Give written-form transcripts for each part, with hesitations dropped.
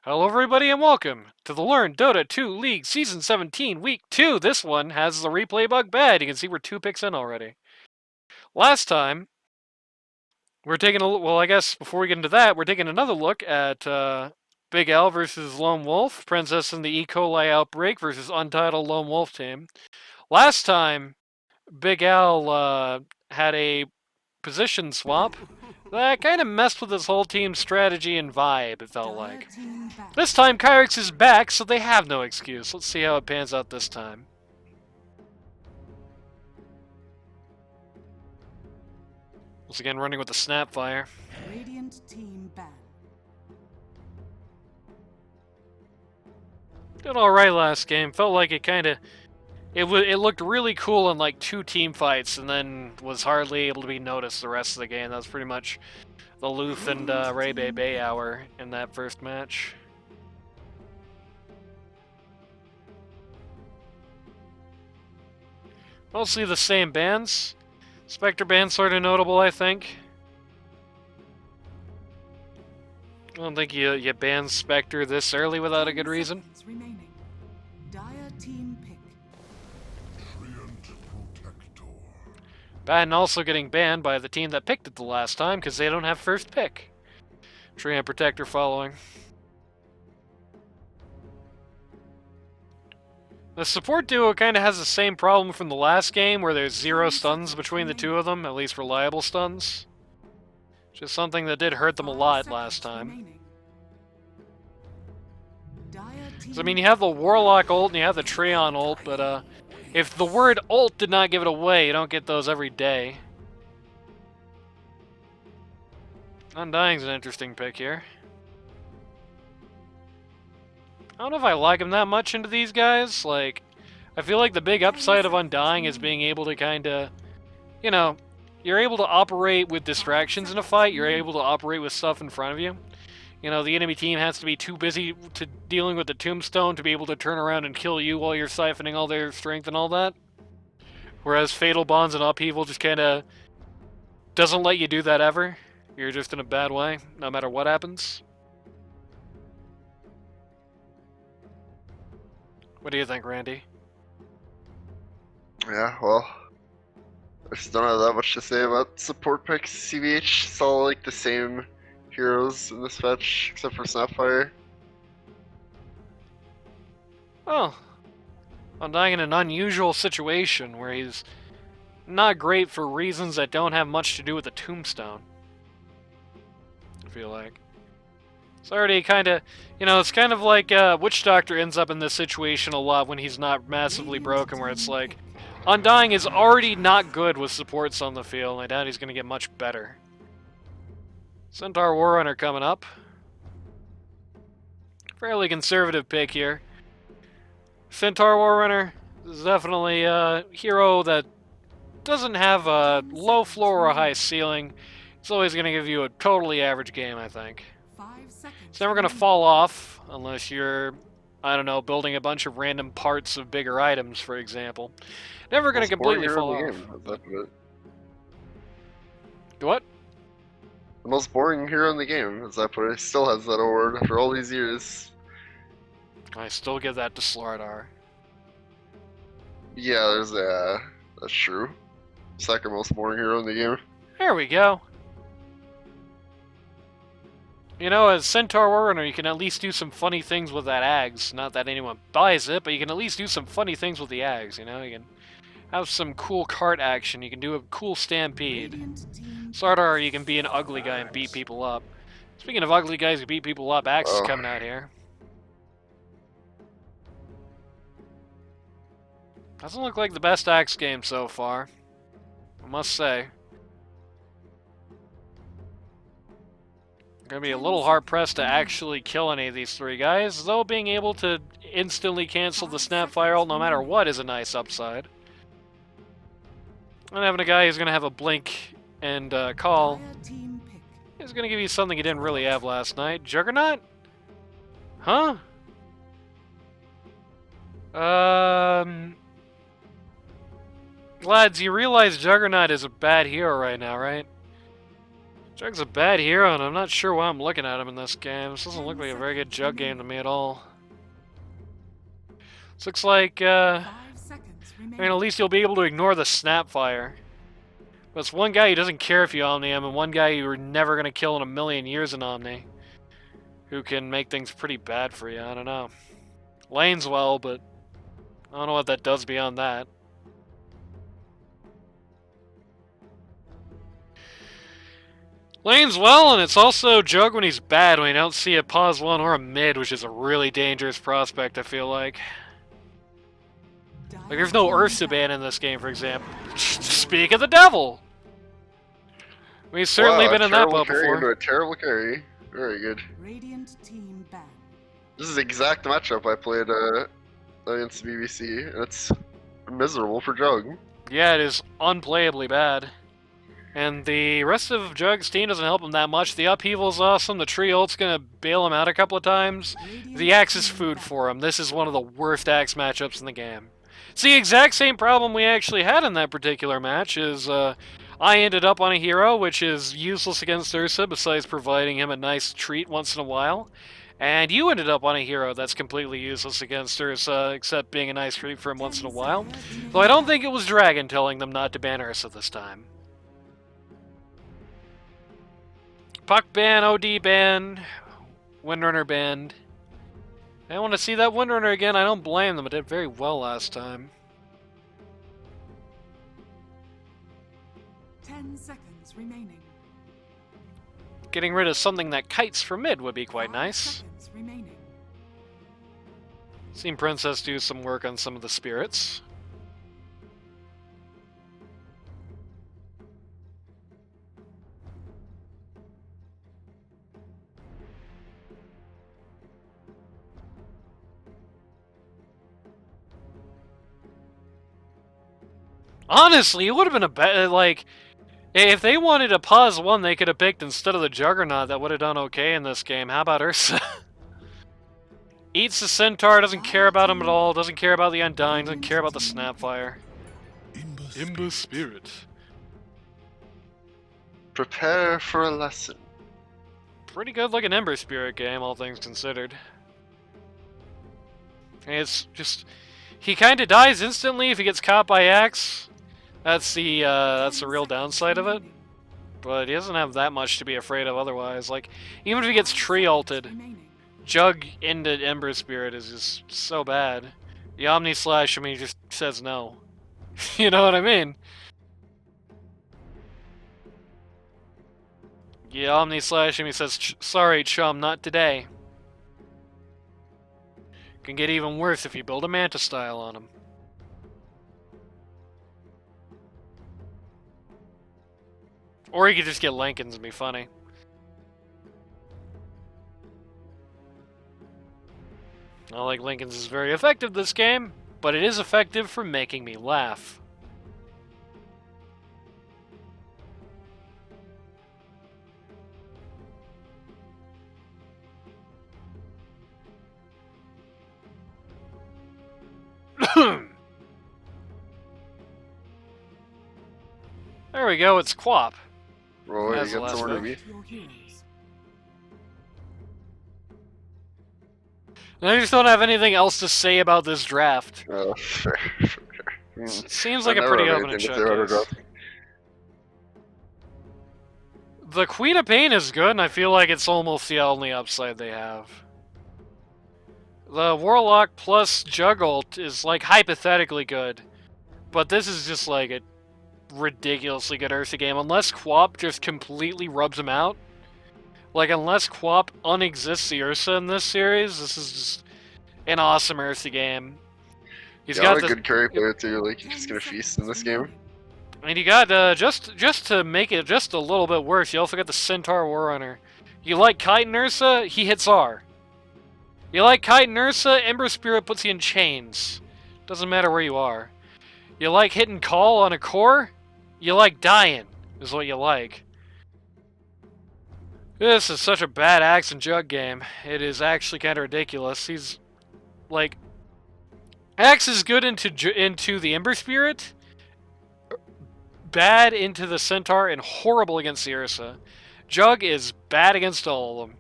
Hello everybody and welcome to the Learn Dota 2 League Season 17 Week 2. This one has the replay bug bad. You can see we're 2 picks in already. Last time, we're taking a look, well I guess before we get into that, we're taking another look at BigAl versus LoneWolf, Princess and the E. Coli Outbreak versus Untitled LoneWolf team. Last time, BigAl had a position swap that kind of messed with his whole team's strategy and vibe, it felt like. This time, Kyrix is back, so they have no excuse. Let's see how it pans out this time. Once again, running with the Snapfire. Radiant team ban. Did alright last game. Felt like it kind of... It looked really cool in like 2 team fights, and then was hardly able to be noticed the rest of the game. That was pretty much the Luth and Ray Bay hour in that first match. Mostly the same bands. Spectre band's sort of notable, I think. I don't think you ban Spectre this early without a good reason. Remaining. Dire team pick. Batten also getting banned by the team that picked it the last time because they don't have first pick. Treant Protector following. The support duo kind of has the same problem from the last game where there's 0 stuns between the two of them, at least reliable stuns. Which is something that did hurt them a lot last time. Because, I mean, you have the Warlock ult and you have the Treant ult, but if the word ult did not give it away, you don't get those every day. Undying's an interesting pick here. I don't know if I like him that much into these guys. Like, I feel like the big upside of Undying is being able to kind of, you know, you're able to operate with distractions in a fight. You're able to operate with stuff in front of you. You know, the enemy team has to be too busy dealing with the tombstone to be able to turn around and kill you while you're siphoning all their strength and all that. Whereas Fatal Bonds and Upheaval just kind of doesn't let you do that ever. You're just in a bad way, no matter what happens. What do you think, Randy? Yeah, well, I just don't have that much to say about support picks. CVH saw like the same heroes in this fetch, except for Snapfire. Oh, Undying in an unusual situation where he's not great for reasons that don't have much to do with the tombstone. I feel like. It's already kind of, you know, it's kind of like Witch Doctor ends up in this situation a lot when he's not massively broken, where it's like, Undying is already not good with supports on the field, and I doubt he's going to get much better. Centaur Warrunner coming up. Fairly conservative pick here. Centaur Warrunner is definitely a hero that doesn't have a low floor or a high ceiling. It's always going to give you a totally average game, I think. It's never going to fall off unless you're, I don't know, building a bunch of random parts of bigger items, for example. Never going to completely fall off. What? The most boring hero in the game, as I put it, still has that award after all these years. I still give that to Slardar. Yeah, there's a. That's true. Second most boring hero in the game. There we go. You know, as Centaur Warrunner, you can at least do some funny things with that Ags. Not that anyone buys it, but you can at least do some funny things with the Ags, you know? You can have some cool cart action. You can do a cool stampede. Slardar, you can be an ugly guy and beat people up. Speaking of ugly guys who beat people up, Axe is coming out here. Doesn't look like the best Axe game so far, I must say. Gonna be a little hard-pressed to actually kill any of these 3 guys, though being able to instantly cancel the Snapfire ult no matter what is a nice upside. And having a guy who's gonna have a blink and call is gonna give you something you didn't really have last night. Juggernaut? Huh? Lads, you realize Juggernaut is a bad hero right now, right? Jug's a bad hero, and I'm not sure why I'm looking at him in this game. This doesn't look like a very good Jug game to me at all. This looks like, 5 seconds I mean, remaining. at least you'll be able to ignore the Snapfire. But it's one guy who doesn't care if you Omni him, and one guy you're never going to kill in a million years in Omni. Who can make things pretty bad for you, I don't know. Lane's well, but I don't know what that does beyond that. Lane's well, and it's also Jug when he's bad, when you don't see a pause 1 or a mid, which is a really dangerous prospect, I feel like. Like, there's no Ursa ban in this game, for example. Speak of the devil! We've certainly been in that boat before. A terrible carry. Very good. Radiant team ban. This is the exact matchup I played against the BBC, and it's miserable for Jug. Yeah, it is unplayably bad. And the rest of Jug's team doesn't help him that much. The upheaval's awesome, the tree ult's gonna bail him out a couple of times. The axe is food for him. This is one of the worst axe matchups in the game. It's the exact same problem we actually had in that particular match, is I ended up on a hero which is useless against Ursa besides providing him a nice treat once in a while. And you ended up on a hero that's completely useless against Ursa, except being a nice treat for him once in a while. Though I don't think it was Dragon telling them not to ban Ursa this time. Puck ban, OD ban, Windrunner banned. I want to see that Windrunner again. I don't blame them. It did very well last time. 10 seconds remaining. Getting rid of something that kites for mid would be quite 5 nice. seconds remaining. Seen Princess do some work on some of the spirits. Honestly, it would have been a better, like, if they wanted to pause 1, they could have picked instead of the Juggernaut. That would have done okay in this game. How about Ursa? Eats the Centaur, doesn't care about him at all, doesn't care about the Undying, doesn't care about the Snapfire. Imba Spirit. Prepare for a lesson. Pretty good looking Ember Spirit game, all things considered. And it's just, he kind of dies instantly if he gets caught by Axe. That's the real downside of it. But he doesn't have that much to be afraid of otherwise. Like, even if he gets tree ulted, Jug into Ember Spirit is just so bad. The Omni Slash, I mean, he just says no. You know what I mean? Yeah, Omni Slash him, he says, sorry chum, not today. Can get even worse if you build a Manta style on him. Or you could just get Lincolns and be funny. Not like Lincolns is very effective this game, but it is effective for making me laugh. There we go, it's Quap. Roy, That's you the got last somewhere to pick. be? Your heroes. And I just don't have anything else to say about this draft. Oh, fair. Seems like a pretty open and shut case. The Queen of Pain is good, and I feel like it's almost the only upside they have. The Warlock plus Juggalt is, like, hypothetically good. But this is just, like, a ridiculously good Ursa game. Unless Quap just completely rubs him out. Like, unless Quap unexists the Ursa in this series, this is just an awesome Ursa game. He's got a good carry player too, like, he's just gonna feast in this game. And you got, just to make it just a little bit worse, you also got the Centaur Warrunner. You like Kite and Ursa, he hits R. You like Kite and Ursa, Ember Spirit puts you in chains. Doesn't matter where you are. You like hitting Call on a core? You like dying, is what you like. This is such a bad Axe and Jug game. It is actually kind of ridiculous. He's, like... Axe is good into the Ember Spirit, bad into the Centaur, and horrible against the Ursa. Jug is bad against all of them.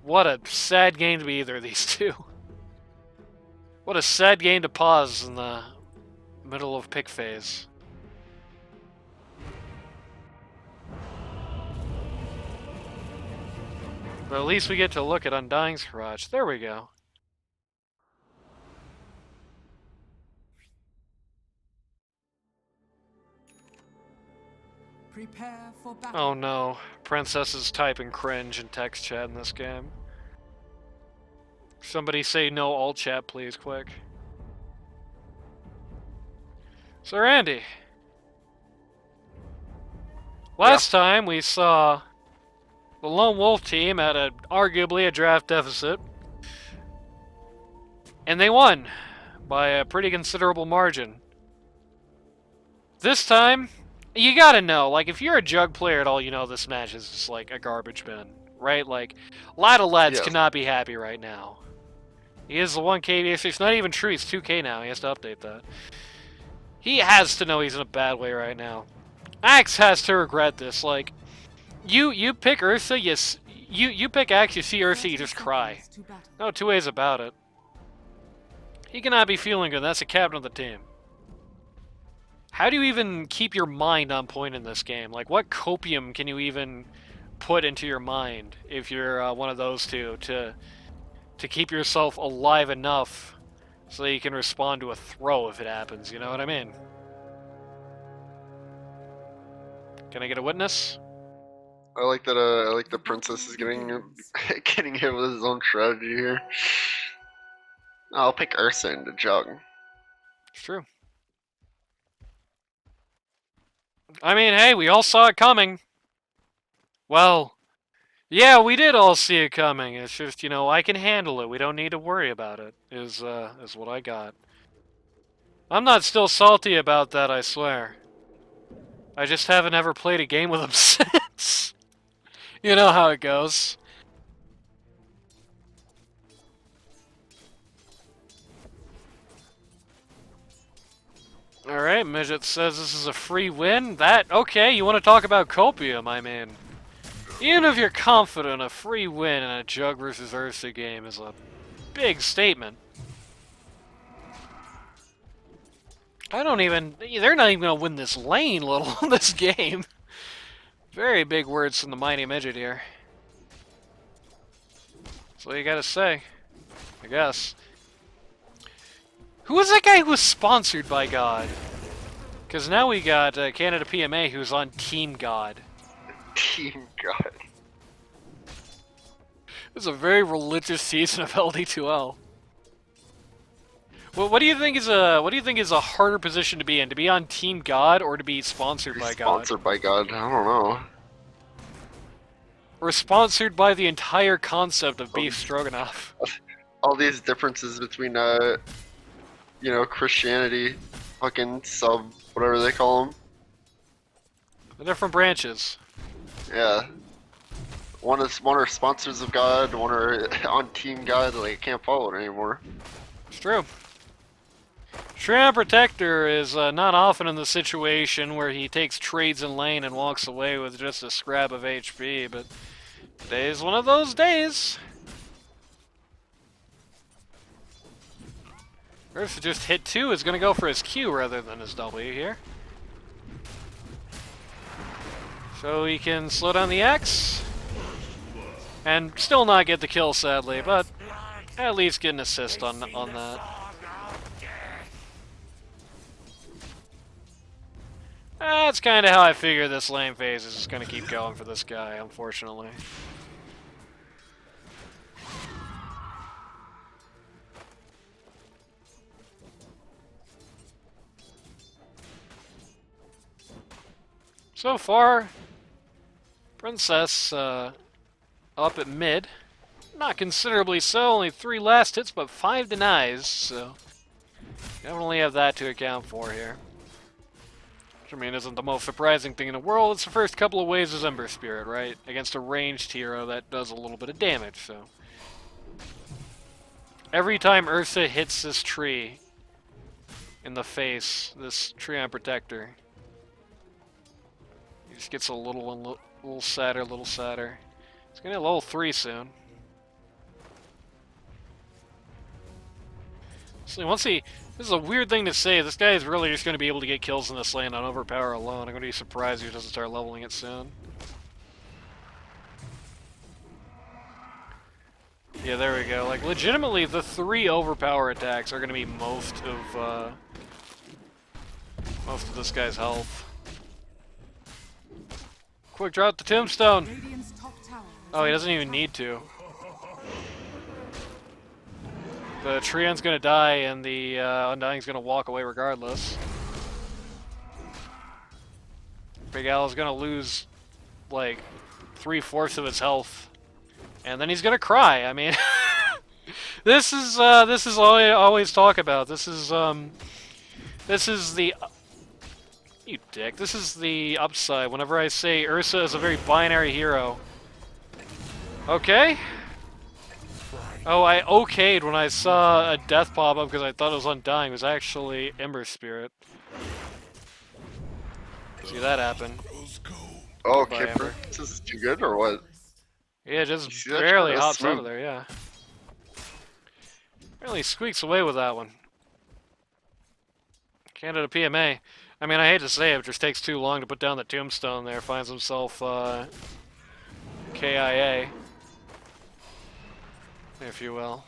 What a sad game to be either of these two. What a sad game to pause in the middle of pick phase. But at least we get to look at Undying's garage. There we go. Prepare for battle. Oh no. Princess is typing cringe in text chat in this game. Somebody say no alt chat, please, quick. So, Randy. Last time we saw the Lone Wolf team at arguably a draft deficit. And they won by a pretty considerable margin. This time, you gotta know, like, if you're a Jug player at all, you know this match is just like a garbage bin, right? Like, a lot of lads cannot be happy right now. He is the 1K, it's not even true, he's 2K now, he has to update that. He has to know he's in a bad way right now. Axe has to regret this, like, you pick Ursa, you pick Axe, you see Ursa, you just cry. No two ways about it. He cannot be feeling good, that's the captain of the team. How do you even keep your mind on point in this game? Like, what copium can you even put into your mind if you're one of those two to keep yourself alive enough so that you can respond to a throw if it happens, you know what I mean? Can I get a witness? I like that. I like the princess is getting hit with his own strategy here. I'll pick Ursa into Jug. It's true. I mean, hey, we all saw it coming. Well, yeah, we did all see it coming. It's just, you know, I can handle it. We don't need to worry about it, is what I got. I'm not still salty about that, I swear. I just haven't ever played a game with him since. You know how it goes. Alright, Midget says this is a free win. Okay, you want to talk about copium, I mean. Even if you're confident, a free win in a Jug versus Ursa game is a big statement. They're not even gonna win this lane, let alone this game. Very big words from the mighty Midget here. That's what you gotta say, I guess. Who was that guy who was sponsored by God? Because now we got Canada PMA who's on Team God. Team God. This is a very religious season of LD2L. Well, what do you think is a harder position to be in? To be on Team God or to be sponsored by God? Sponsored by God. I don't know. Or sponsored by the entire concept of beef stroganoff. All these differences between you know, Christianity, fucking sub, whatever they call them. The different branches. Yeah. One are sponsors of God, one are on Team God, like can't follow it anymore. It's true. Treant Protector is not often in the situation where he takes trades in lane and walks away with just a scrap of HP, but today's one of those days. Ursa just hit 2 is going to go for his Q rather than his W here. So he can slow down the X. And still not get the kill, sadly, but at least get an assist on that. That's kind of how I figure this lane phase is just going to keep going for this guy, unfortunately. So far, Princess up at mid. Not considerably so, only 3 last hits, but 5 denies, so definitely have that to account for here. Which, I mean, isn't the most surprising thing in the world. It's the first couple of waves of Ember Spirit, right? Against a ranged hero that does a little bit of damage, so. Every time Ursa hits this tree in the face, this Treant Protector, he just gets a little A little sadder, a little sadder. He's gonna hit level 3 soon. So once he... This is a weird thing to say. This guy is really just going to be able to get kills in this lane on overpower alone. I'm going to be surprised if he doesn't start leveling it soon. Yeah, there we go. Like, legitimately, the 3 overpower attacks are going to be most of this guy's health. Quick draw out the tombstone! Radiant's top tower is Oh, he doesn't even need to. The Treant's gonna die, and the Undying's gonna walk away regardless. BigAl's gonna lose, like, 3/4 of his health. And then he's gonna cry, I mean... this is all I always talk about. This is the... You dick. This is the upside whenever I say Ursa is a very binary hero. Okay? Oh, I okayed when I saw a death pop up because I thought it was Undying. It was actually Ember Spirit. See that happen. Oh, Bye, Kipper. Amber. This is too good or what? Yeah, just You see that? barely That's hops out of smooth. there, yeah. Barely squeaks away with that one. Canada PMA. I mean, I hate to say it, it just takes too long to put down the tombstone there. Finds himself, KIA. If you will.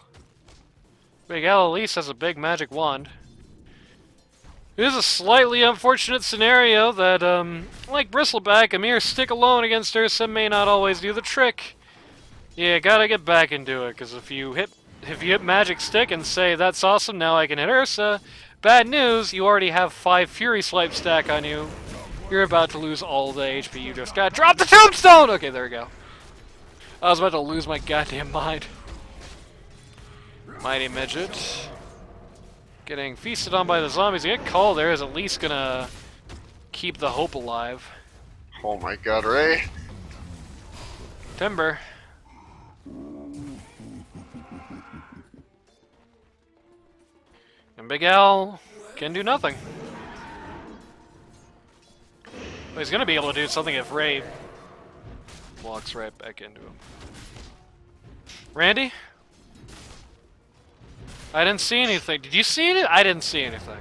BigAl at least has a big magic wand. It is a slightly unfortunate scenario that, like Bristleback, a mere stick alone against Ursa may not always do the trick. Yeah, gotta get back into it, because if you hit Magic Stick and say, that's awesome, now I can hit Ursa, bad news, you already have 5 Fury Swipe stack on you. You're about to lose all the HP you just got. Drop the tombstone! Okay, there we go. I was about to lose my goddamn mind. Mighty Midget. Getting feasted on by the zombies. A good call there is at least gonna keep the hope alive. Oh my god, Ray. Timber. And BigAl can do nothing. But he's gonna be able to do something if Ray walks right back into him. Randy? I didn't see anything. Did you see it? I didn't see anything.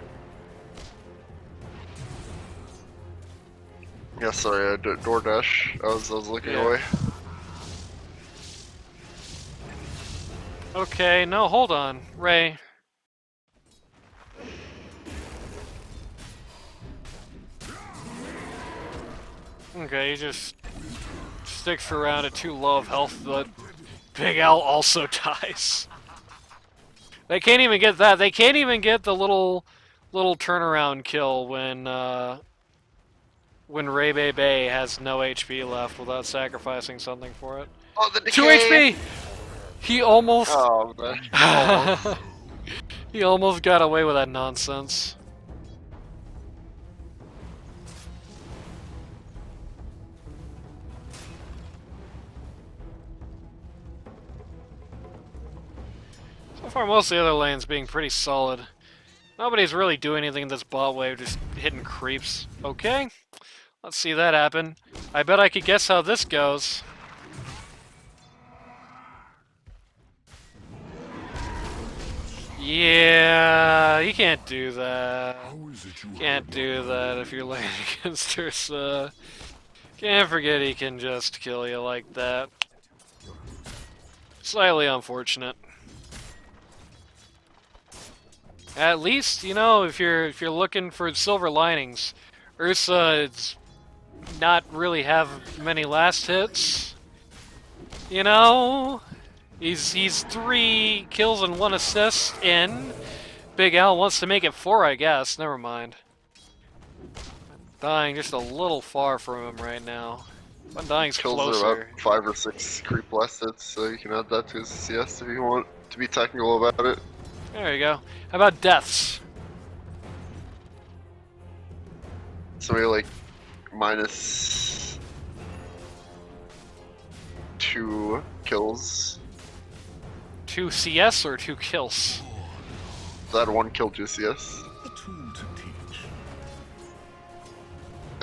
Yeah, sorry, DoorDash. I was looking Yeah. away. Okay, no, hold on. Ray. Okay, he just sticks around at too low of health, but BigAl also dies. They can't even get that. They can't even get the little turnaround kill when Ray Bay has no HP left without sacrificing something for it. Oh, the 2 decay! HP! He almost... Oh, man. Almost. He almost got away with that nonsense. So far, most of the other lanes being pretty solid. Nobody's really doing anything in this bot wave, just hitting creeps. Okay, let's see that happen. I bet I could guess how this goes. Yeah, you can't do that. Can't do that if you're laying against Ursa. Can't forget he can just kill you like that. Slightly unfortunate. At least, you know, if you're looking for silver linings, Ursa is not really have many last hits. You know, he's 3 kills and 1 assist in. BigAl wants to make it 4, I guess. Never mind. Dying just a little far from him right now. Undying's Kills are closer. about 5 or 6 creep last hits, so you can add that to his CS if you want to be technical about it. There you go. How about deaths? So maybe like minus 2 kills. 2 CS or 2 kills? Add 1 kill to CS.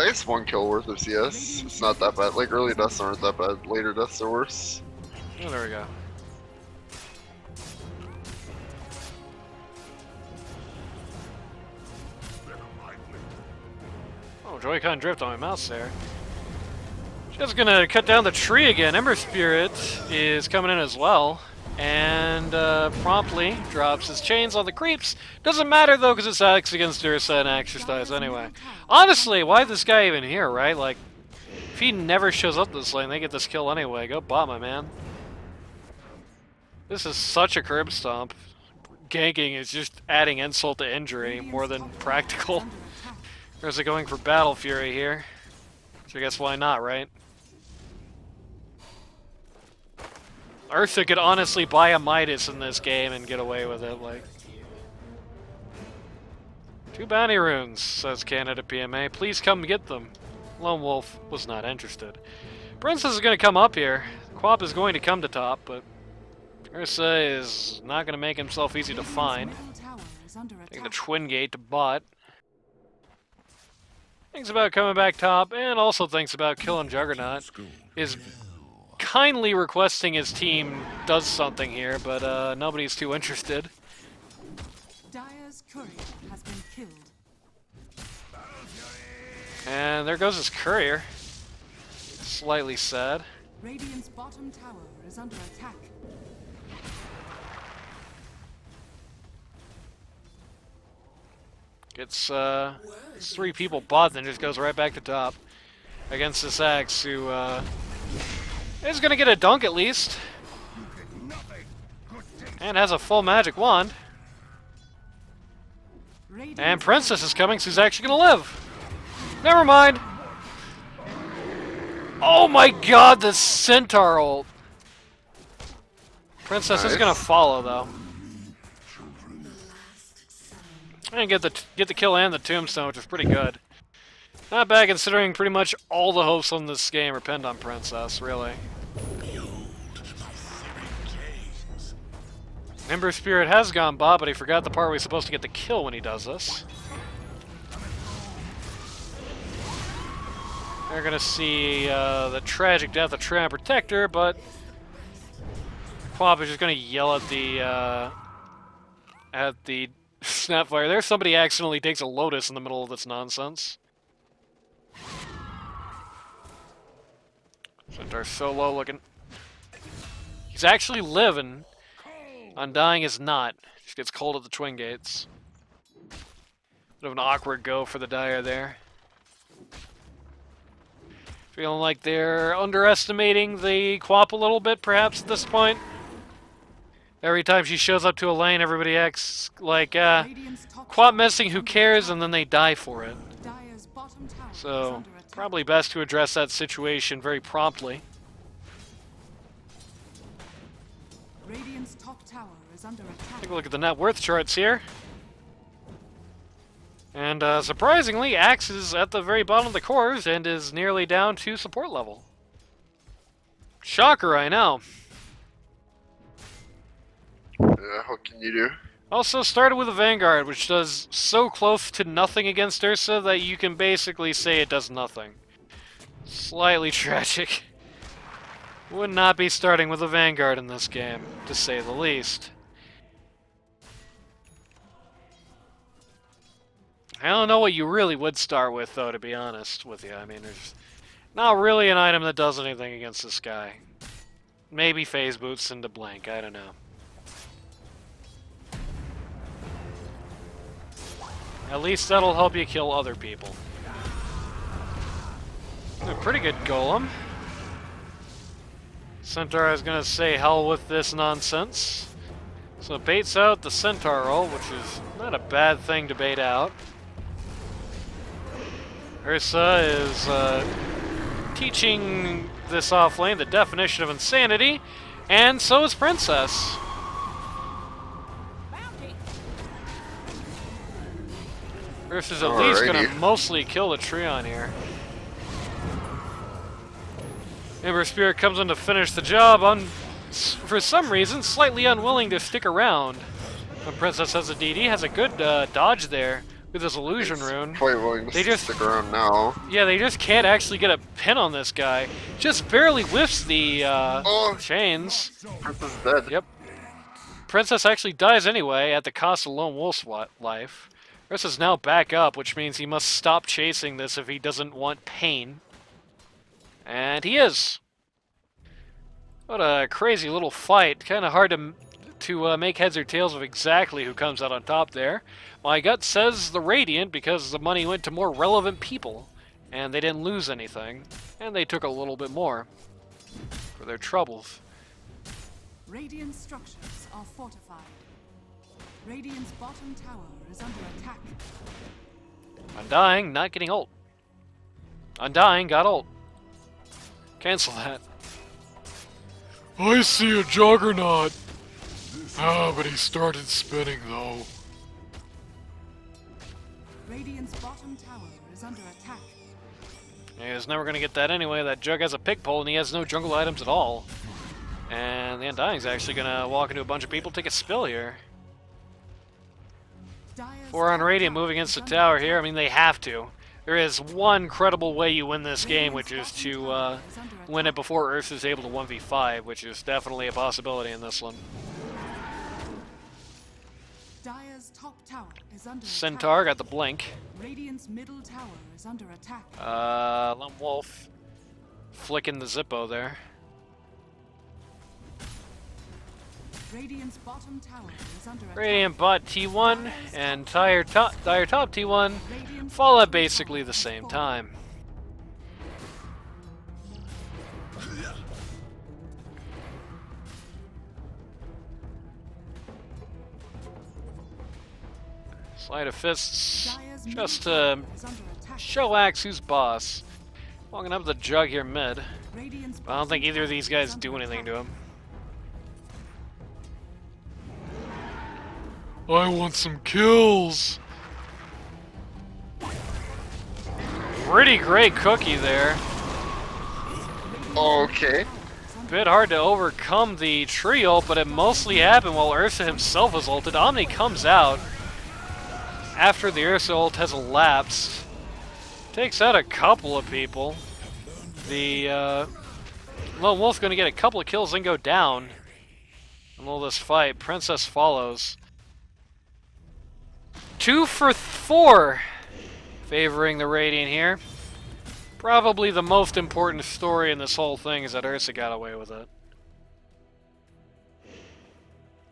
I guess 1 kill worth of CS. It's not that bad. Like, early deaths aren't that bad. Later deaths are worse. Oh, there we go. Oh, Joy-Con drift on my mouse there. Just gonna cut down the tree again. Ember Spirit is coming in as well. And promptly drops his chains on the creeps. Doesn't matter though, because it's Axe against Ursa and exercise anyway. Honestly, why is this guy even here, right? Like, if he never shows up this lane, they get this kill anyway. Go bot, my man. This is such a curb stomp. Ganking is just adding insult to injury more than practical. Ursa going for Battle Fury here. So I guess why not, right? Ursa could honestly buy a Midas in this game and get away with it, like. 2 bounty runes, says Canada PMA. Please come get them. LoneWolf was not interested. Princess is going to come up here. Quap is going to come to top, but Ursa is not going to make himself easy to find. Taking the Twin Gate to bot. Thinks about coming back top, and also thinks about killing Juggernaut. Is kindly requesting his team does something here, but nobody's too interested. Dire's courier has been killed. And there goes his courier. Slightly sad. Radiant's bottom tower is under attack. Gets 3 people bot, then just goes right back to top against this Axe, who is gonna get a dunk at least, and has a full magic wand. And Princess is coming, so he's actually gonna live. Never mind. Oh my God, the Centaur ult. Princess is gonna follow though. And get the kill and the tombstone, which is pretty good. Not bad considering pretty much all the hopes on this game are pinned on Princess, really. Ember Spirit has gone bot, but he forgot the part where he's supposed to get the kill when he does this. They're gonna see the tragic death of Tram Protector, but Quap is just gonna yell at the Snapfire. There's somebody accidentally takes a Lotus in the middle of this nonsense. Centaur's so low looking. He's actually living. Undying is not. Just gets cold at the Twin Gates. Bit of an awkward go for the Dire there. Feeling like they're underestimating the Quap a little bit, perhaps, at this point. Every time she shows up to a lane, everybody acts like, Quap missing, who cares, and then they die for it. So, probably best to address that situation very promptly. Radiant's top tower is under attack. Take a look at the net worth charts here. And surprisingly, Axe is at the very bottom of the cores and is nearly down to support level. Shocker, I know. Yeah, what can you do? Also started with a Vanguard, which does so close to nothing against Ursa that you can basically say it does nothing. Slightly tragic. Would not be starting with a Vanguard in this game, to say the least. I don't know what you really would start with, though, to be honest with you. I mean, there's not really an item that does anything against this guy. Maybe phase boots into blank, I don't know. At least that'll help you kill other people. A pretty good golem. Centaur is gonna say hell with this nonsense. So it baits out the Centaur ult, which is not a bad thing to bait out. Ursa is teaching this offlane the definition of insanity, and so is Princess. Ursa's at least gonna mostly kill the Treon here. Ember Spirit comes in to finish the job, for some reason, slightly unwilling to stick around. When Princess has a DD, has a good dodge there with this illusion He's rune. quite willing to They just- stick around now. Yeah, they just can't actually get a pin on this guy. Just barely whiffs the Oh, chains. Princess is dead. Yep. Princess actually dies anyway at the cost of Lone Wolf's life. Chris is now back up, which means he must stop chasing this if he doesn't want pain. And he is. What a crazy little fight. Kind of hard to make heads or tails of exactly who comes out on top there. My gut says the Radiant because the money went to more relevant people. And they didn't lose anything. And they took a little bit more for their troubles. Radiant structures are fortified. Radiant's bottom tower is under attack. Undying, not getting ult. Undying, got ult. Cancel that. I see a juggernaut. Ah, but he started spinning though. Radiant's bottom tower is under attack. He's never gonna get that anyway. That Jug has a pick pole and he has no jungle items at all. And the Undying's actually gonna walk into a bunch of people, take a spill here. Dire's 4 on top Radiant tower moving against is the under tower attack. here. I mean, they have to. There is one credible way you win this game, which is to win it before Earth is able to 1v5, which is definitely a possibility in this one. Dire's top tower is under Centaur got the blink. attack. Radiant's middle tower is under attack. LoneWolf flicking the Zippo there. Radiant's bottom tower is under attack. Radiant bot T1 and Dire top T1 Radiant's fall at bottom basically tower the has same fallen. time. Sleight of fists Dire's just middle to tower is under attack. show Axe who's boss. Walking up the Jug here mid. Radiant's I don't think bottom either of tower these is guys under do anything to attack. him. I want some kills. Pretty great cookie there. Okay. Bit hard to overcome the trio, but it mostly happened while Ursa himself was ulted. Omni comes out after the Ursa ult has elapsed. Takes out a couple of people. The Lone Wolf's going to get a couple of kills and go down in all this fight. Princess follows. 2 for 4 favoring the Radiant here. Probably the most important story in this whole thing is that Ursa got away with it.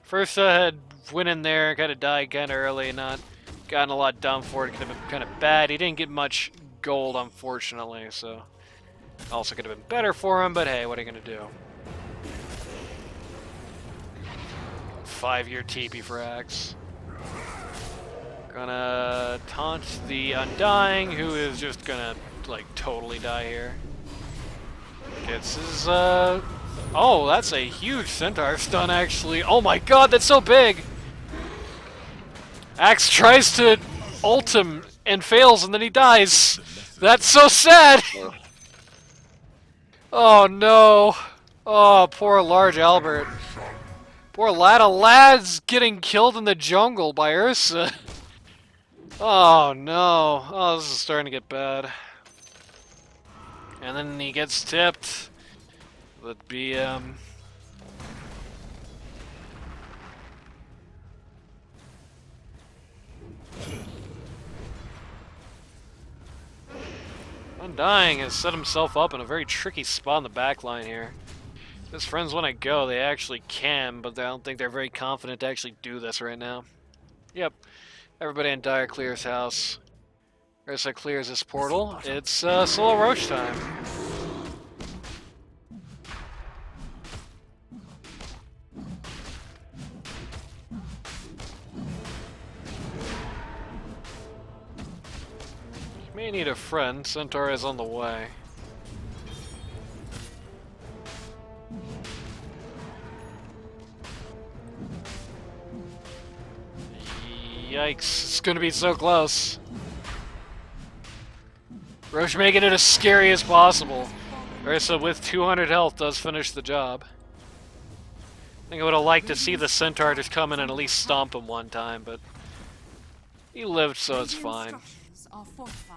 First had went in there, kind of died kind of early, not gotten a lot done for it. Could have been kind of bad. He didn't get much gold, unfortunately, so also could have been better for him, but hey, what are you going to do? 5-year TP for Axe. Gonna taunt the Undying, who is just gonna, like, totally die here. Gets his, oh, that's a huge Centaur stun, actually. Oh my god, that's so big! Axe tries to ult him and fails, and then he dies. That's so sad! Oh no. Oh, poor large Albert. Poor lad of lads getting killed in the jungle by Ursa. Oh no. Oh, this is starting to get bad. And then he gets tipped with BM. Undying has set himself up in a very tricky spot in the back line here. His friends want to go, they actually can, but I don't think they're very confident to actually do this right now. Yep. Everybody in Dire clears house. Ursa clears this portal. It's solo Roche time. May need a friend. Centaur is on the way. Yikes, it's gonna be so close. Roche making it as scary as possible. Ursa with 200 health does finish the job. I think I would have liked to see the Centaur just come in and at least stomp him one time, but He lived, so it's Radiant fine. structures are fortified.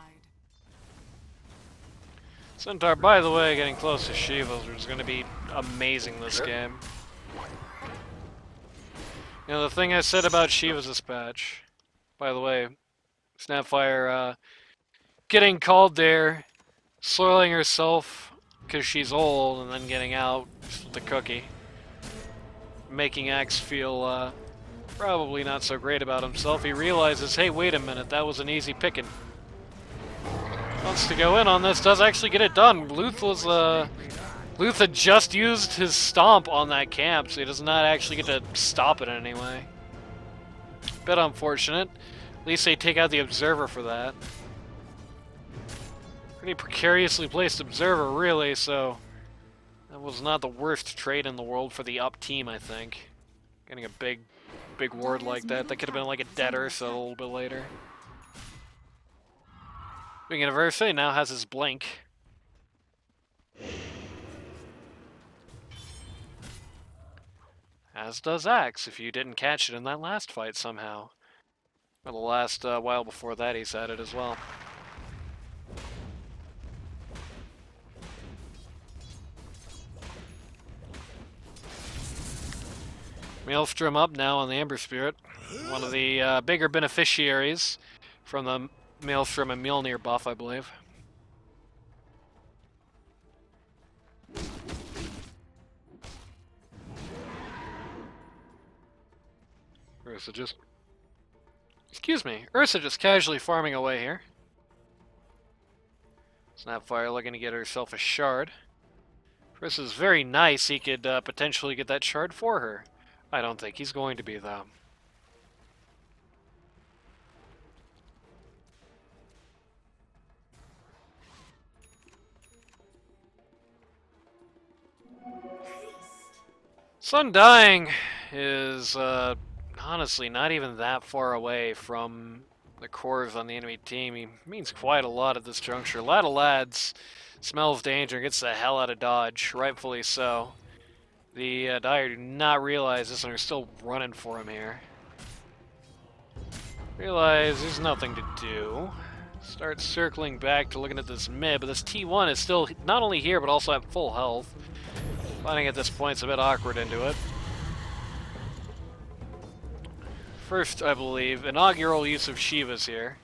Centaur, by the way, getting close to Shivas, which is going to be amazing this game. You know, the thing I said about Shiva's this patch, by the way, Snapfire getting called there, soiling herself because she's old, and then getting out just with the cookie. Making Axe feel probably not so great about himself. He realizes, hey, wait a minute, that was an easy picking. Wants to go in on this, does actually get it done. Luth had just used his stomp on that camp, so he does not actually get to stop it in any way. Bit unfortunate. At least they take out the observer for that. Pretty precariously placed observer, really, so that was not the worst trade in the world for the up team, I think. Getting a big ward like that. That could have been like a dead Ursa a little bit later. Speaking of Ursa, he now has his blink. As does Axe, if you didn't catch it in that last fight somehow. Or the last while before that he's had it as well. Maelstrom up now on the Ember Spirit. One of the bigger beneficiaries from the Maelstrom and Mjolnir buff, I believe. Ursa just... Excuse me. Ursa just casually farming away here. Snapfire looking to get herself a shard. Ursa's very nice. He could potentially get that shard for her. I don't think he's going to be, though. Sun Dying is honestly not even that far away from the cores on the enemy team. He means quite a lot at this juncture. A lot of lads smells danger, gets the hell out of dodge, rightfully so. The Dire do not realize this and are still running for him here. Realize there's nothing to do. Start circling back to looking at this mid, but this T1 is still not only here, but also at full health. Finding at this point it's a bit awkward into it. First, I believe, inaugural use of Shivas here.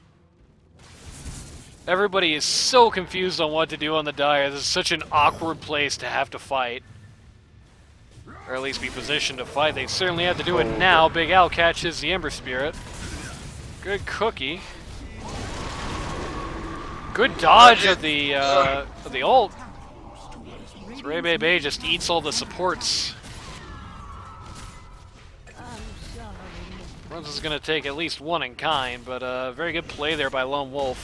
Everybody is so confused on what to do on the Dire. This is such an awkward place to have to fight. Or at least be positioned to fight. They certainly have to do it now. BigAl catches the Ember Spirit. Good cookie. Good dodge of the ult. Ray just eats all the supports. Runs is going to take at least one in kind, but very good play there by LoneWolf.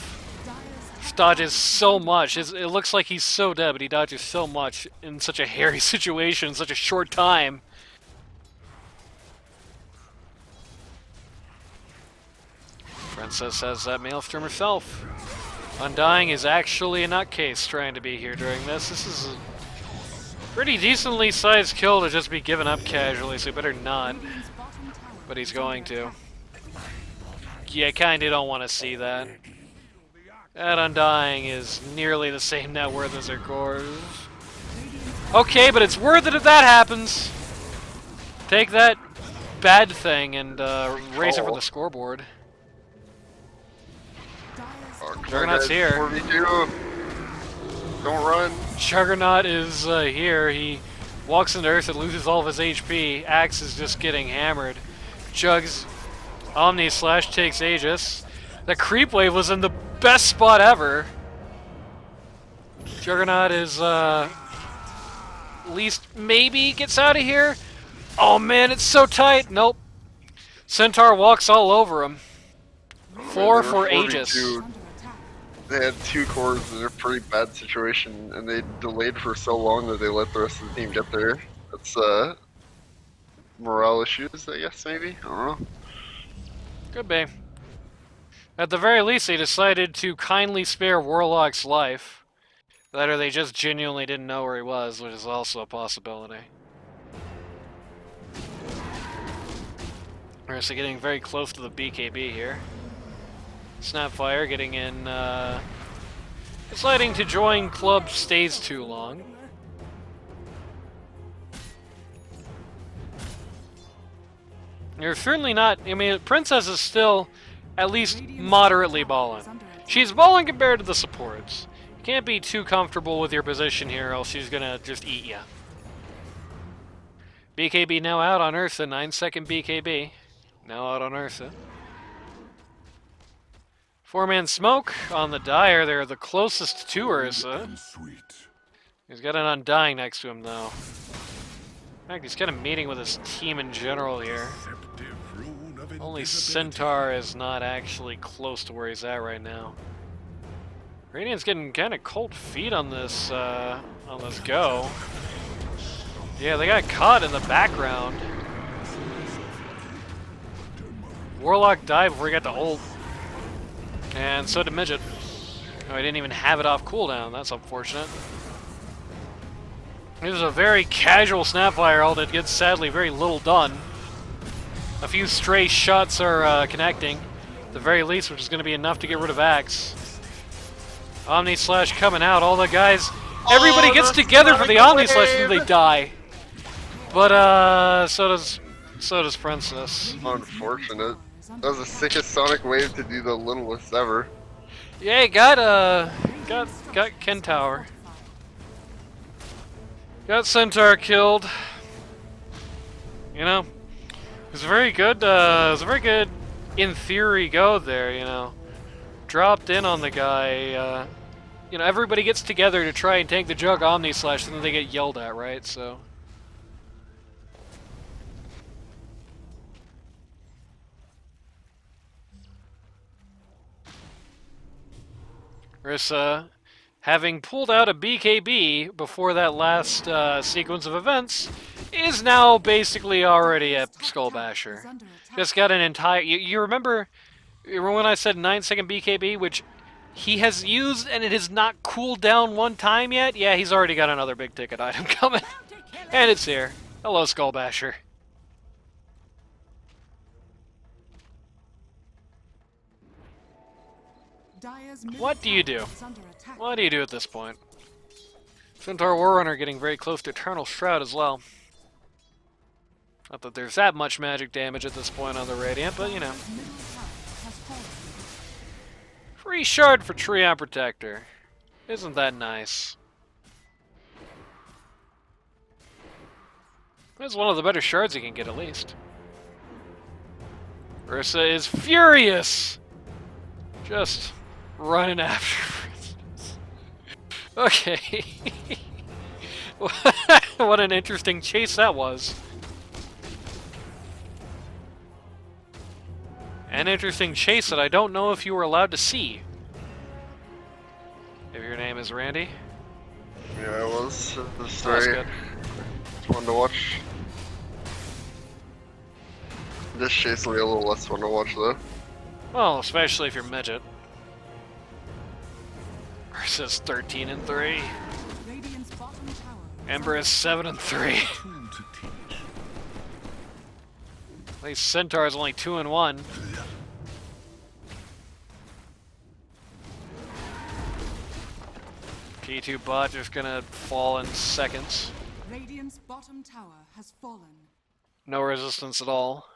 Dodges so much. It looks like he's so dead, but he dodges so much in such a hairy situation in such a short time. Princess has that Maelstrom herself. Undying is actually a nutcase trying to be here during this. This is a pretty decently sized kill to just be given up casually, so he better not. But he's going to. Yeah, kinda don't want to see that. That Undying is nearly the same net worth as their cores. Okay, but it's worth it if that happens. Take that bad thing and raise it for the scoreboard. Juggernaut's here. 42. Don't run. Juggernaut is here. He walks into Earth and loses all of his HP. Axe is just getting hammered. Jugs Omni Slash takes Aegis. The creep wave was in the best spot ever. Juggernaut is at least maybe gets out of here. Oh man, it's so tight. Nope. Centaur walks all over him. 4 for Aegis. They had 2 cores in a pretty bad situation, and they delayed for so long that they let the rest of the team get there. That's morale issues, I guess, maybe? I don't know. Could be. At the very least, they decided to kindly spare Warlock's life. That or they just genuinely didn't know where he was, which is also a possibility. We're also getting very close to the BKB here. Snapfire getting in, deciding to join club stays too long. You're certainly not, I mean, Princess is still at least moderately balling. She's balling compared to the supports. You can't be too comfortable with your position here, or else she's gonna just eat ya. BKB now out on Ursa, 9-second BKB. Now out on Ursa. 4-man smoke on the Dire. They're the closest to Ursa. He's got an Undying next to him, though. In fact, he's kind of meeting with his team in general here. Only Centaur is not actually close to where he's at right now. Radiant's getting kind of cold feet on this go. Yeah, they got caught in the background. Warlock died before he got to ult. And so did Midget. Oh, he didn't even have it off cooldown. That's unfortunate. This is a very casual Snapfire ult that gets, sadly, very little done. A few stray shots are connecting, at the very least, which is going to be enough to get rid of Axe. Omni Slash coming out. All the guys, everybody gets together for the Omni Slash and they die. But so does Princess. Unfortunate. That was the sickest Sonic wave to do the littlest ever. Yeah, he got Kentaur. Got Centaur killed. You know, it was very good. It was a very good, in theory, go there. You know, dropped in on the guy. You know, everybody gets together to try and tank the Jug Omni Slash, and then they get yelled at, right? So. Rissa, having pulled out a BKB before that last sequence of events, is now basically already a Skull Basher. Just got an entire... You remember when I said 9-second BKB, which he has used and it has not cooled down one time yet? Yeah, he's already got another big ticket item coming. And it's here. Hello, Skull Basher. What do you do? What do you do at this point? Centaur Warrunner getting very close to Eternal Shroud as well. Not that there's that much magic damage at this point on the Radiant, but you know. Free shard for Treon Protector. Isn't that nice? That's one of the better shards you can get at least. Ursa is furious! Just running after. Okay. What an interesting chase that was. An interesting chase that I don't know if you were allowed to see. If your name is Randy. Yeah, it was. It's That's very good. fun to watch. This chase will be a little less fun to watch though. Well, especially if you're midget. Versus 13-3. Ember is 7-3. At least Centaur is only 2-1. T2 bot just gonna fall in seconds. Radiant's bottom tower has fallen. No resistance at all.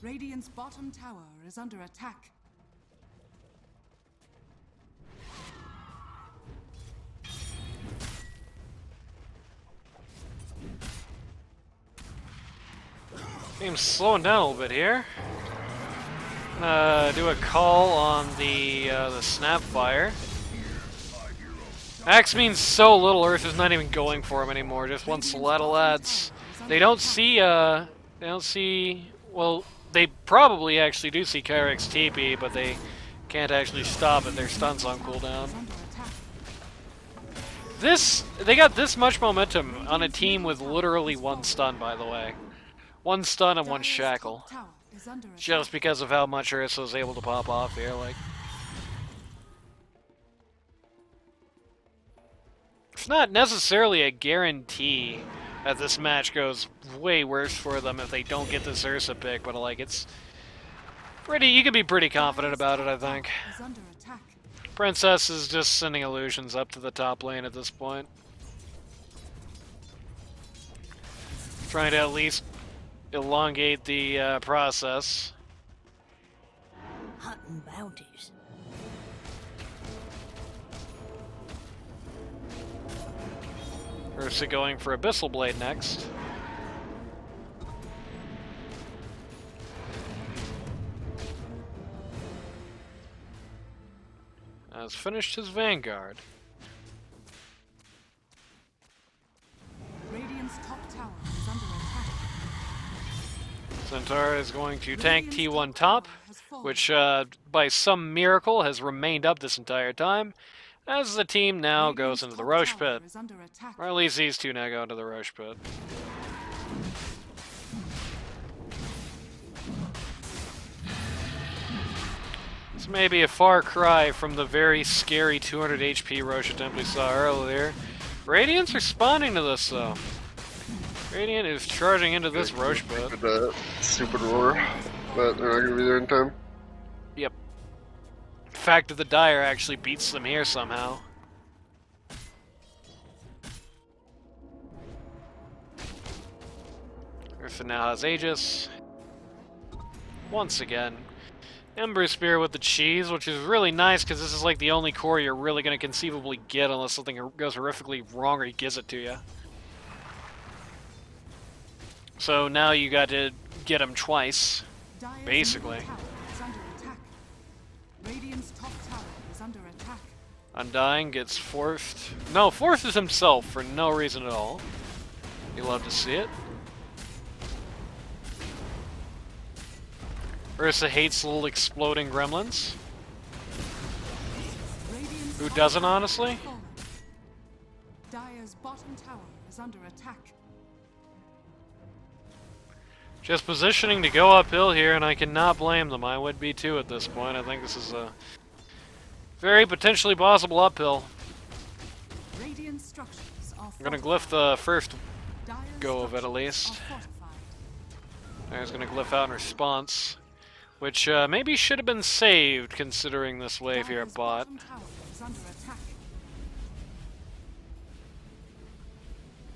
Radiant's bottom tower is under attack. Game's slowing down a little bit here. Do a call on the Snapfire. Axe means so little. Earth is not even going for him anymore. Just one Solata lads. They don't see. Well, they probably actually do see Kyrex TP, but they can't actually stop it. Their stun's on cooldown. They got this much momentum on a team with literally one stun, by the way. One stun and one shackle. Just because of how much Ursa was able to pop off here, like. It's not necessarily a guarantee As this match goes way worse for them if they don't get this Ursa pick, but like it's pretty, you can be pretty confident about it, I think. Is under attack. Princess is just sending illusions up to the top lane at this point. Trying to at least elongate the process. Hunting bounties. Ursa going for Abyssal Blade next. Has finished his Vanguard. Radiant's top tower is under attack. Centaur is going to tank T1 top, which by some miracle has remained up this entire time, as the team now goes into the Roche Pit. Or at least these two now go into the Roche Pit. This may be a far cry from the very scary 200 HP Roche attempt we saw earlier. Radiant's responding to this though. Radiant is charging into this Roche Pit. Stupid roar, but they're not gonna be there in time. Yep. The fact that the Dire actually beats them here somehow. Ursa now has Aegis. Once again. Ember Spear with the cheese, which is really nice because this is like the only core you're really going to conceivably get unless something goes horrifically wrong or he gives it to you. So now you got to get him twice, basically. Radiant's top tower is under attack. Undying gets forced. No, forces himself for no reason at all. You love to see it. Ursa hates little exploding gremlins. Radiant's Who top doesn't, tower honestly? has fallen. Dire's bottom tower is under attack. Just positioning to go uphill here, and I cannot blame them. I would be too at this point. I think this is a very potentially possible uphill. Radiant structures are I'm gonna glyph the first Dire's go of it at structures least. are fortified. There's gonna glyph out in response, which maybe should have been saved considering this wave here at Dire's bot. bottom tower is under attack.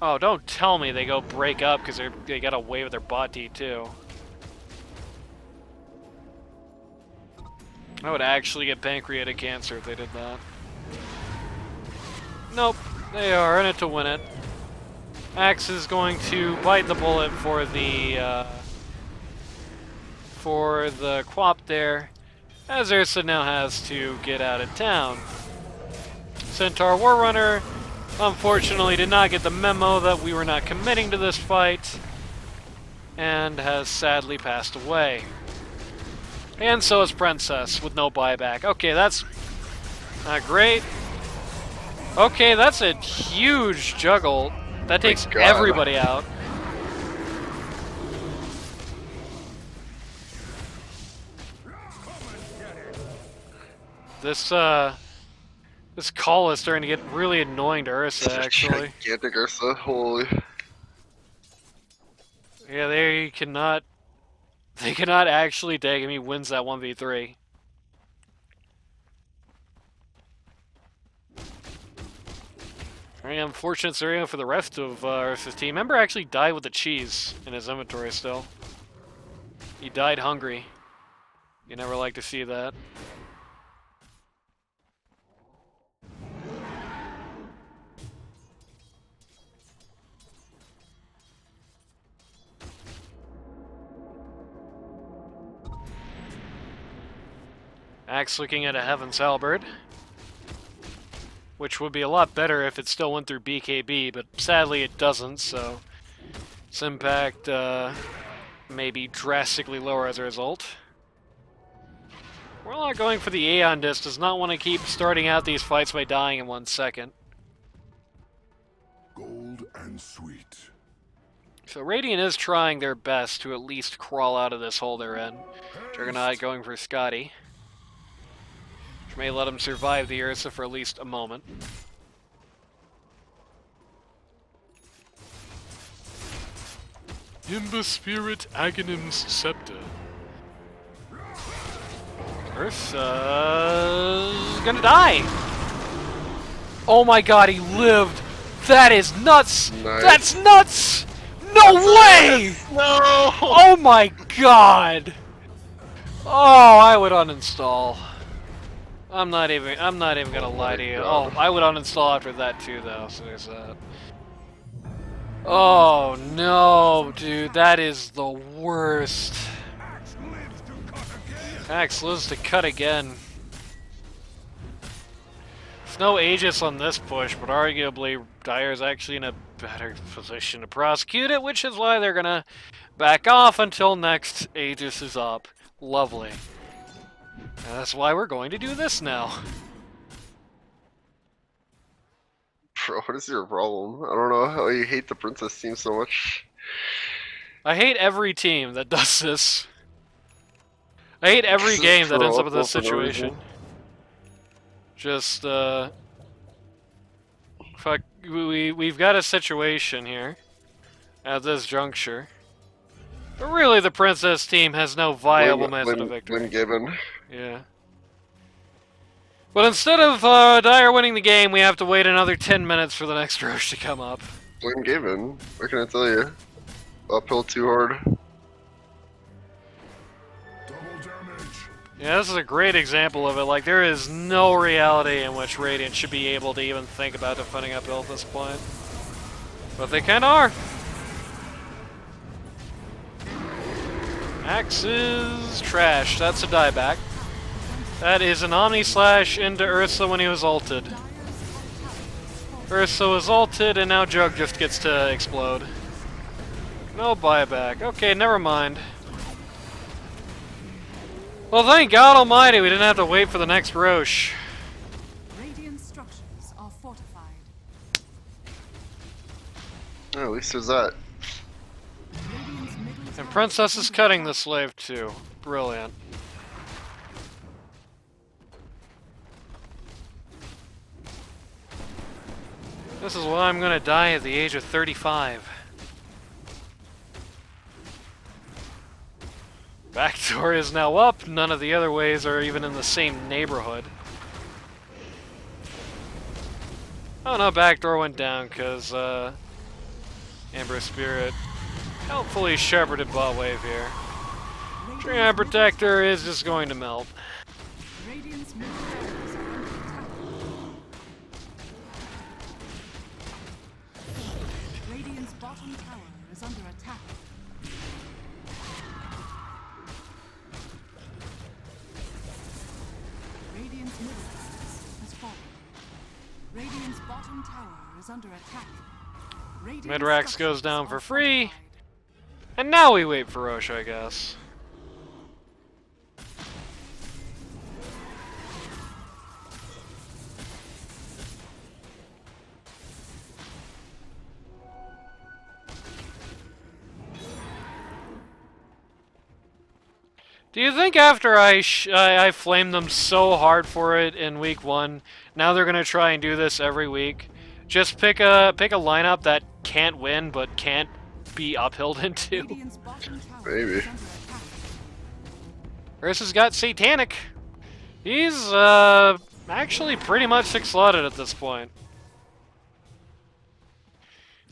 Oh, don't tell me they go break up because they got away with their bot D too. I would actually get pancreatic cancer if they did that. Nope, they are in it to win it. Axe is going to bite the bullet for the Quap there, as Ursa now has to get out of town. Centaur Warrunner unfortunately did not get the memo that we were not committing to this fight, and has sadly passed away. And so is Princess, with no buyback. Okay, that's not great. Okay, that's a huge juggle. That takes God. everybody out. This call is starting to get really annoying to Ursa, actually. Gigantic Ursa, holy. Yeah, they cannot actually take him. He wins that 1v3. Very unfortunate scenario for the rest of Ursa's team. Ember actually died with the cheese in his inventory still. He died hungry. You never like to see that. Axe looking at a Heaven's Halberd, which would be a lot better if it still went through BKB, but sadly it doesn't, so its impact may be drastically lower as a result. Warlock going for the Aeon Disc does not want to keep starting out these fights by dying in 1 second. Gold and sweet. So Radiant is trying their best to at least crawl out of this hole they're in. Juggernaut going for Scotty, which may let him survive the Ursa for at least a moment. Nimbus Spirit Agonim's Scepter. Ursa's gonna die. Oh my god, he lived. That is nuts. Nice. That's nuts. No way. No! Oh my god. Oh, I would uninstall. I'm not even gonna lie to you. Oh, I would uninstall after that too, though. So there's that. Oh no, dude, that is the worst. Axe lives to cut again. There's no Aegis on this push, but arguably Dire's actually in a better position to prosecute it, which is why they're gonna back off until next Aegis is up. Lovely. And that's why we're going to do this now. Bro, what is your problem? I don't know how you hate the Princess team so much. I hate every team that does this. I hate every Just game that ends throw up in this up for no situation. reason. Just, fuck, we've got a situation here at this juncture. But really, the Princess team has no viable method of victory. When given. Yeah. But instead of Dire winning the game, we have to wait another 10 minutes for the next Roche to come up. When given. What can I tell you? Uphill too hard. Yeah, this is a great example of it. Like, there is no reality in which Radiant should be able to even think about defending uphill at this point. But they kinda are. Axe is trash. That's a dieback. That is an Omni Slash into Ursa when he was ulted. Ursa was ulted, and now Jug just gets to explode. No buyback. Okay, never mind. Well, thank God Almighty we didn't have to wait for the next Roche. Radiant structures are fortified. Oh, at least there's that. Radiant's middle And tower Princess is under cutting the attack. slave too. Brilliant. This is why I'm gonna die at the age of 35. Backdoor is now up. None of the other ways are even in the same neighborhood. Oh no, backdoor went down because Amber Spirit helpfully shepherded bot wave here. Radiant's Dream middle Protector tower- is just going to melt. Radiant's middle barracks are under attack. Radiant's bottom tower is under attack. Radiant's middle barracks has fallen. Radiant's bottom tower is under attack. Radiant Midrax goes structures down are for free. fortified. And now we wait for Roche, I guess. Do you think after I flamed them so hard for it in week 1, now they're gonna try and do this every week? Just pick a lineup that can't win but can't be uphilled into. Radiant's bottom tower Maybe. is under attack. Ursa's got Satanic. He's actually pretty much 6-slotted at this point.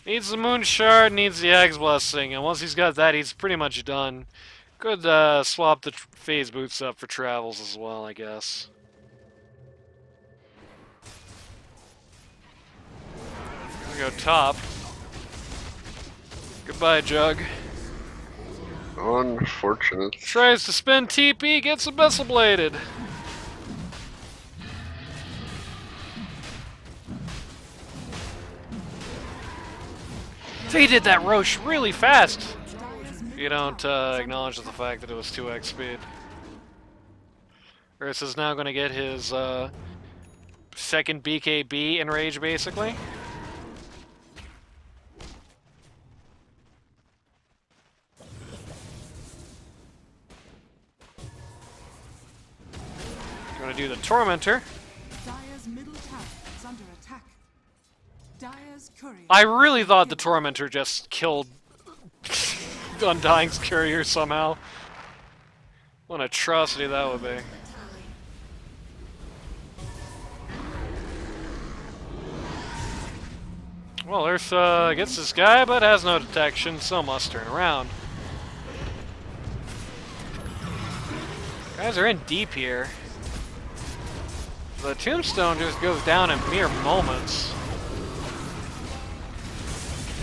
Needs the Moon Shard, needs the Ag's Blessing, and once he's got that, he's pretty much done. Could swap the phase boots up for travels as well, I guess. We go top. Goodbye, Jug. Unfortunate. Tries to spin TP, gets Abyssal Bladed. They did that Roche really fast. Dire's You don't acknowledge the fact that it was 2x speed. Ursa's now going to get his second BKB enrage, basically. Going to do the Tormentor. Dire's middle tower is under attack. Dire's courier. I really thought the Tormentor just killed Undying's courier somehow. What an atrocity that would be. Well, Earth gets this guy, but has no detection, so must turn around. Guys are in deep here. The tombstone just goes down in mere moments.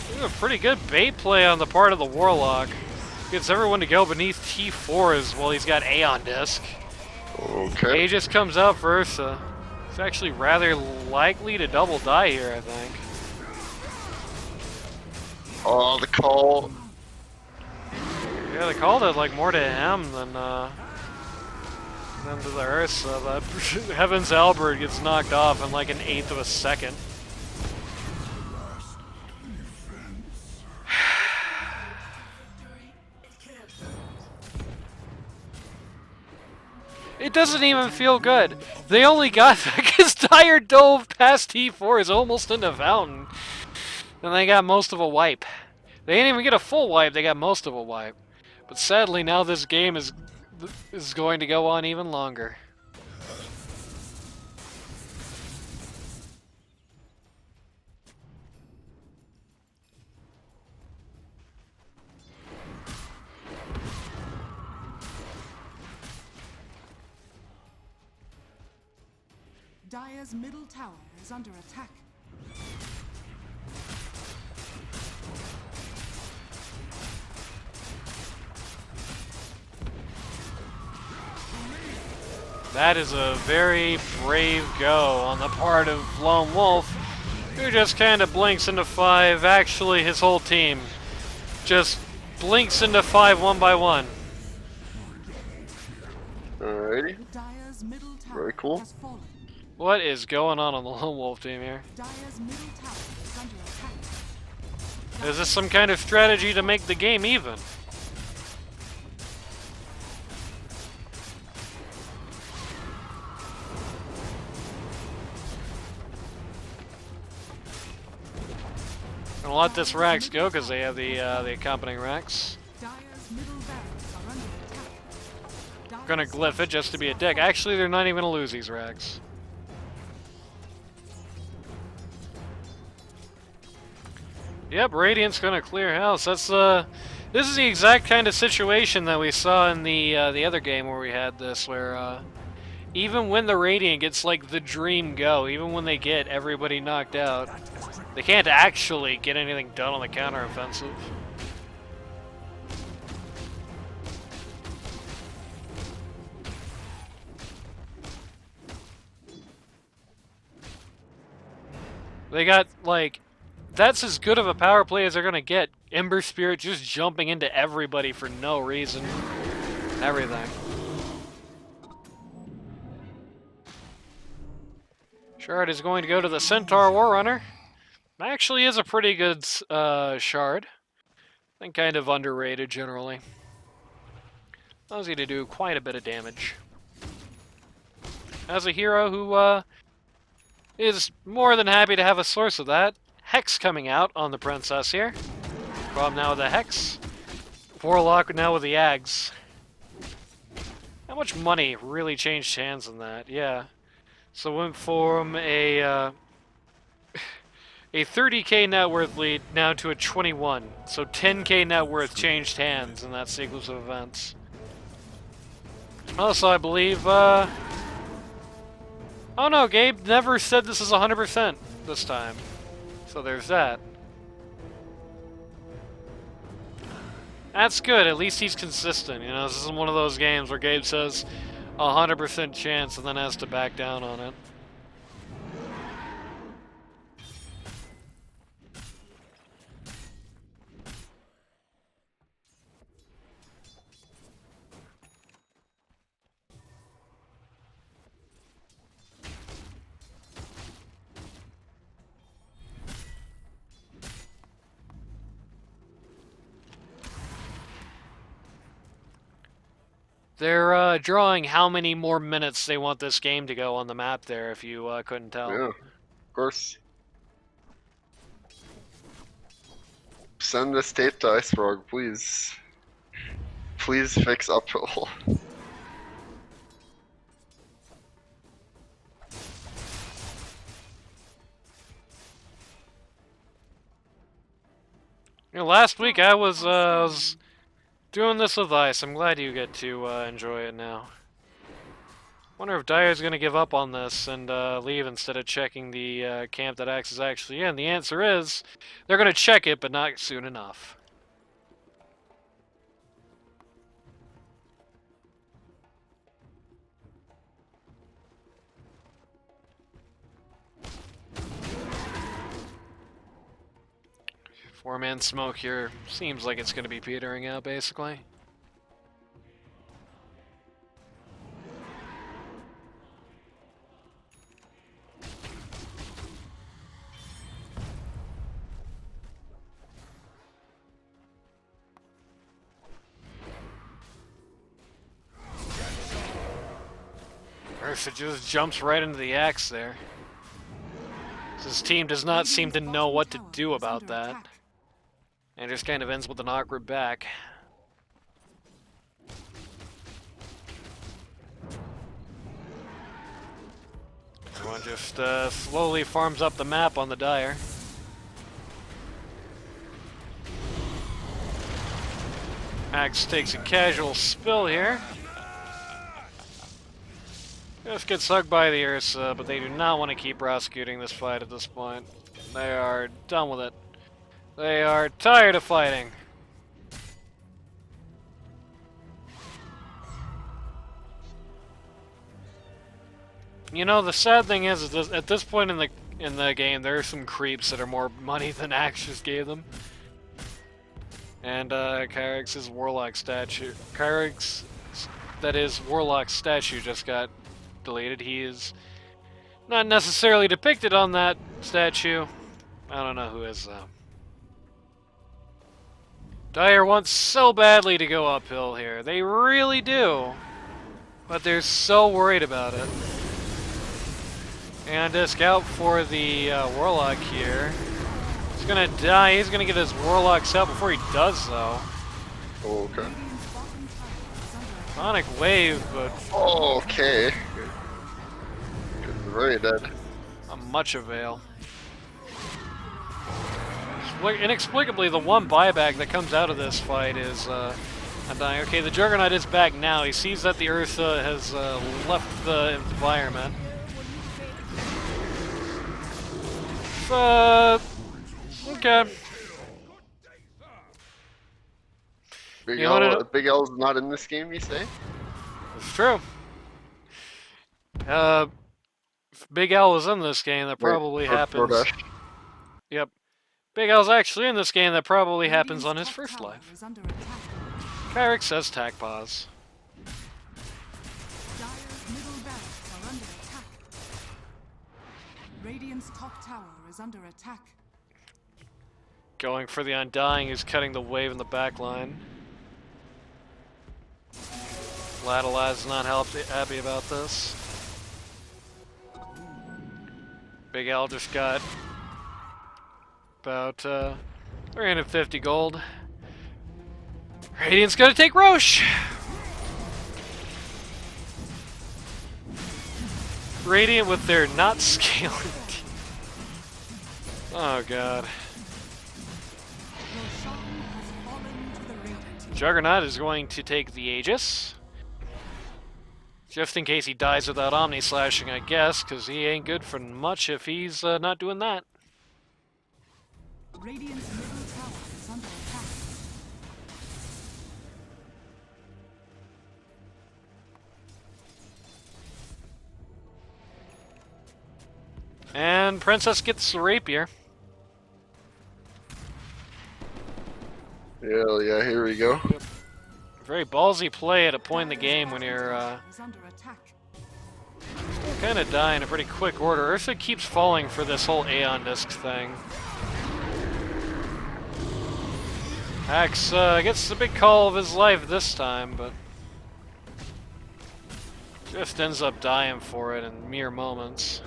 This is a pretty good bait play on the part of the Warlock. Gets everyone to go beneath T4s while he's got A on disc. Okay. A just comes out for Ursa. He's actually rather likely to double die here, I think. Oh, the call. Yeah, they called it like more to him than to the Ursa. But Heaven's Albert gets knocked off in like an eighth of a second. It doesn't even feel good. They only got because Dire dove past T4 is almost in the fountain. And they got most of a wipe. They didn't even get a full wipe, they got most of a wipe. But sadly now this game is going to go on even longer. Dire's middle tower is under attack. That is a very brave go on the part of LoneWolf, who just kind of blinks into 5. Actually, his whole team just blinks into 5 one by one. Alrighty. Dire's middle tower Very cool. has fallen. What is going on the LoneWolf team here? Dire's middle tower is under attack. Is this some kind of strategy to make the game even? Gonna let this Rax go because they have the accompanying Rax. Dire's middle barracks are under attack. Dire's Gonna glyph it just to be a dick. Actually, they're not even gonna lose these Rax. Yep, Radiant's gonna clear house. That's this is the exact kind of situation that we saw in the other game where we had this, where even when the Radiant gets like the dream go, even when they get everybody knocked out, they can't actually get anything done on the counteroffensive. They got like. That's as good of a power play as they're gonna get. Ember Spirit just jumping into everybody for no reason. Everything. Shard is going to go to the Centaur Warrunner. Actually is a pretty good Shard. I think kind of underrated generally. Allows you to do quite a bit of damage. As a hero who is more than happy to have a source of that. Hex coming out on the Princess here. Problem now with the Hex. Warlock now with the Ags. How much money really changed hands in that? Yeah. So went from a 30k net worth lead now to a 21. So 10k net worth changed hands in that sequence of events. Also, I believe, oh no, Gabe never said this is 100% this time. So there's that. That's good, at least he's consistent. You know, this isn't one of those games where Gabe says 100% chance and then has to back down on it. They're drawing how many more minutes they want this game to go on the map there, if you couldn't tell. Yeah, of course. Send this tape to Ice Frog, please. please fix uphill. You know, last week I was doing this with Ice. I'm glad you get to enjoy it now. Wonder if Dyer's gonna give up on this and leave instead of checking the camp that Axe is actually in. The answer is they're gonna check it, but not soon enough. Four-man smoke here seems like it's gonna be petering out, basically. Ursa just jumps right into the axe there. His team does not seem to know what to do about that. And just kind of ends with an awkward back. Everyone just slowly farms up the map on the Dire. Axe takes a casual spill here. Just gets hugged by the Ursa, but they do not want to keep prosecuting this fight at this point. They are done with it. They are tired of fighting. You know, the sad thing is at this point in the game, there are some creeps that are more money than Axe just gave them. And Kyrix's Warlock statue, Warlock statue just got deleted. He is not necessarily depicted on that statue. I don't know who is though. Dire wants so badly to go uphill here. They really do. But they're so worried about it. And to scout for the Warlock here. He's gonna die. He's gonna get his Warlock out before he does, though. Oh, okay. Sonic Wave, but... Oh, okay. Very dead. Much avail. Inexplicably, the one buyback that comes out of this fight is undying. Okay, the Juggernaut is back now. He sees that the Ursa has left the environment. Okay. BigAl's not in this game, you say? It's true. If BigAl was in this game, that probably happens. Yep. BigAl's actually in this game, that probably happens on his first life. Kyrix says tac pause. Dire's middle barracks are under attack. Radiant's top tower is under attack. Going for the Undying is cutting the wave in the back line. Ladalaz is not happy about this. BigAl just got about 350 gold. Radiant's gonna take Roche! Radiant with their not scaling team. Oh god. Juggernaut is going to take the Aegis. Just in case he dies without Omni Slashing, I guess, because he ain't good for much if he's not doing that. Radiant's middle tower is under attack. And Princess gets the Rapier. Hell yeah, here we go. Yep. Very ballsy play at a point in the game when you're still kind of dying in a pretty quick order. Ursa keeps falling for this whole Aeon Disc thing. Axe gets the big call of his life this time, but just ends up dying for it in mere moments.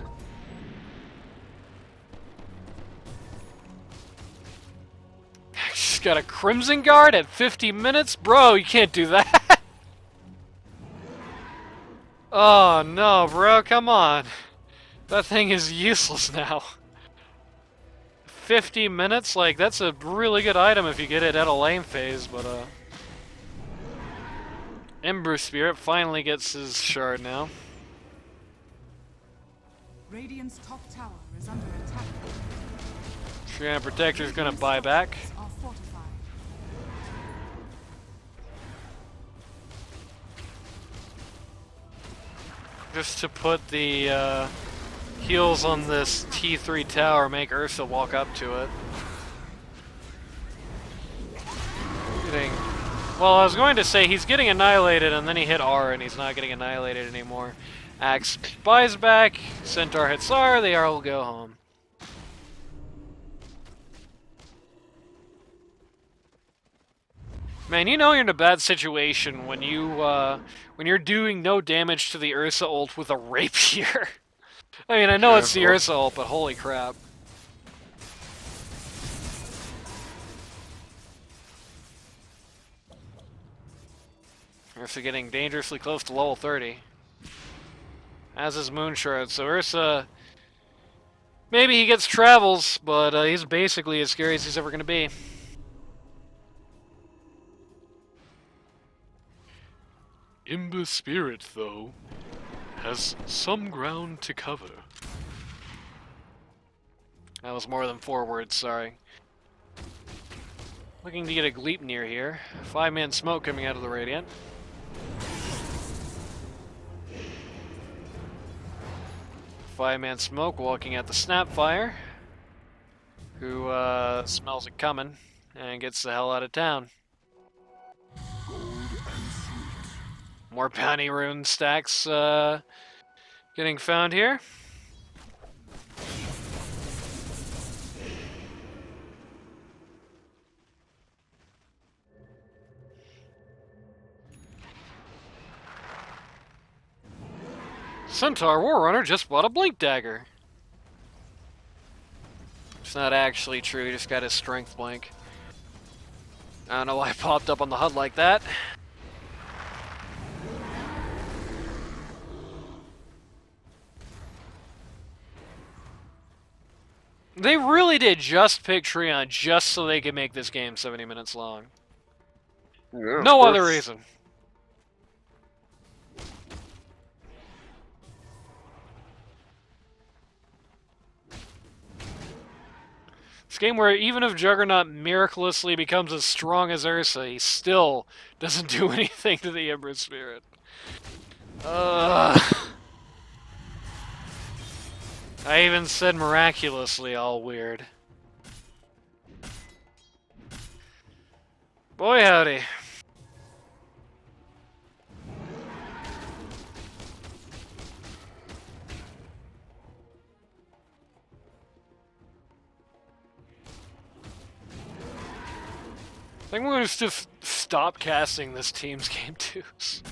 Axe He's got a Crimson Guard at 50 minutes? Bro, you can't do that. Oh no, bro, come on. That thing is useless now. 50 minutes? Like, that's a really good item if you get it at a lane phase, but Ember Spirit finally gets his shard now. Radiant's top tower is under attack. Shriana Protector's gonna buy back. Are fortified. Just to put the heals on this T3 tower, make Ursa walk up to it. Well, I was going to say he's getting annihilated, and then he hit R, and he's not getting annihilated anymore. Axe buys back, Centaur hits R, they all go home. Man, you know you're in a bad situation when you're doing no damage to the Ursa ult with a rapier. I mean, I know it's the Ursa ult, but holy crap. Ursa getting dangerously close to level 30. As is Moonshard, so Ursa... Maybe he gets travels, but he's basically as scary as he's ever going to be. Ember Spirit, though, has some ground to cover. That was more than 4 words, sorry. Looking to get a Gleep near here. 5-man smoke coming out of the Radiant. Five-man smoke walking at the Snapfire, who smells it coming and gets the hell out of town. More bounty rune stacks getting found here. Centaur Warrunner just bought a Blink Dagger. It's not actually true, he just got his Strength Blink. I don't know why it popped up on the HUD like that. They really did just pick Treon just so they could make this game 70 minutes long. Yeah, No other reason. This game where even if Juggernaut miraculously becomes as strong as Ursa, he still doesn't do anything to the Ember Spirit. I even said miraculously, all weird. Boy howdy. I think we're going to just stop casting this team's game twos.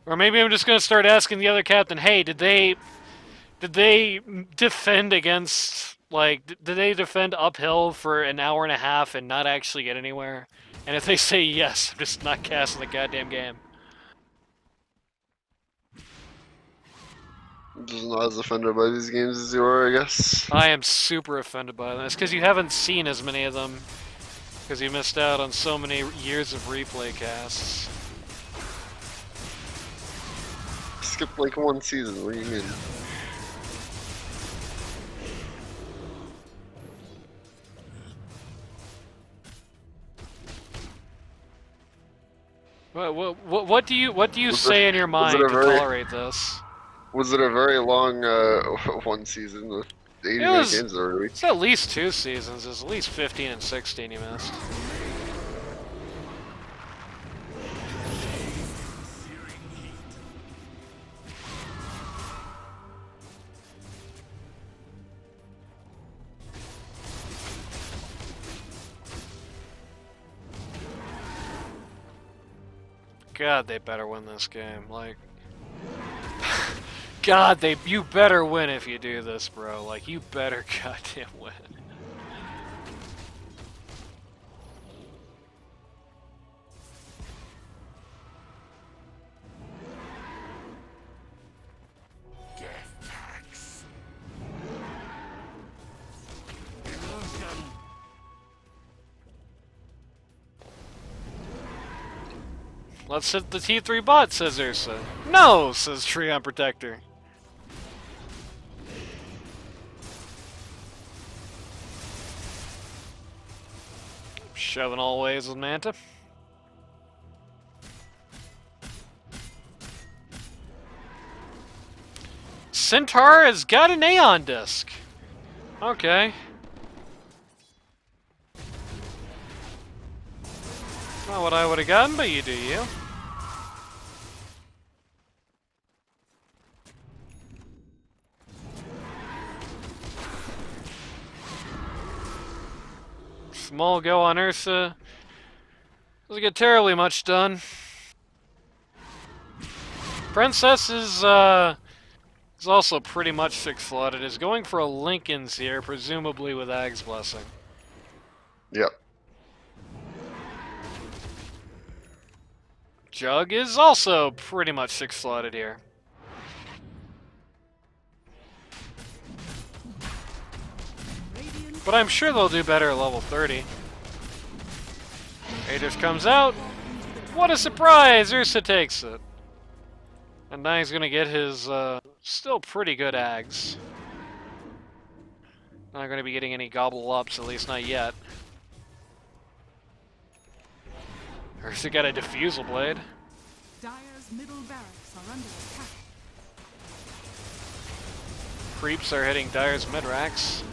Or maybe I'm just going to start asking the other captain, hey, did they defend against, like, did they defend uphill for an hour and a half and not actually get anywhere? And if they say yes, I'm just not casting the goddamn game. Just not as offended by these games as you are, I guess. I am super offended by this, because you haven't seen as many of them. Because you missed out on so many years of replay casts. Skipped like 1 season, what do you mean? What do you say in your mind to tolerate this? Was it a very long 1 season with 80 games every week? It's at least 2 seasons. It's at least 15 and 16 you missed. God, they better win this game. Like, God, you better win if you do this, bro. Like, you better goddamn win. Let's hit the T3 bot, says Ursa. No, says Treon Protector. Shoving all ways with Manta. Centaur has got an Aeon Disc. Okay. Not what I would have gotten, but you do you. Small go on Ursa. Doesn't get terribly much done. Princess is also pretty much 6-slotted. Is going for a Lincoln's here, presumably with Ag's Blessing. Yep. Jug is also pretty much 6-slotted here. But I'm sure they'll do better at level 30. Aegis comes out. What a surprise! Ursa takes it. And now he's gonna get his still pretty good Ags. Not gonna be getting any gobble ups, at least not yet. Ursa got a Diffusal Blade. Dire's middle barracks are under attack. Creeps are hitting Dire's mid-racks.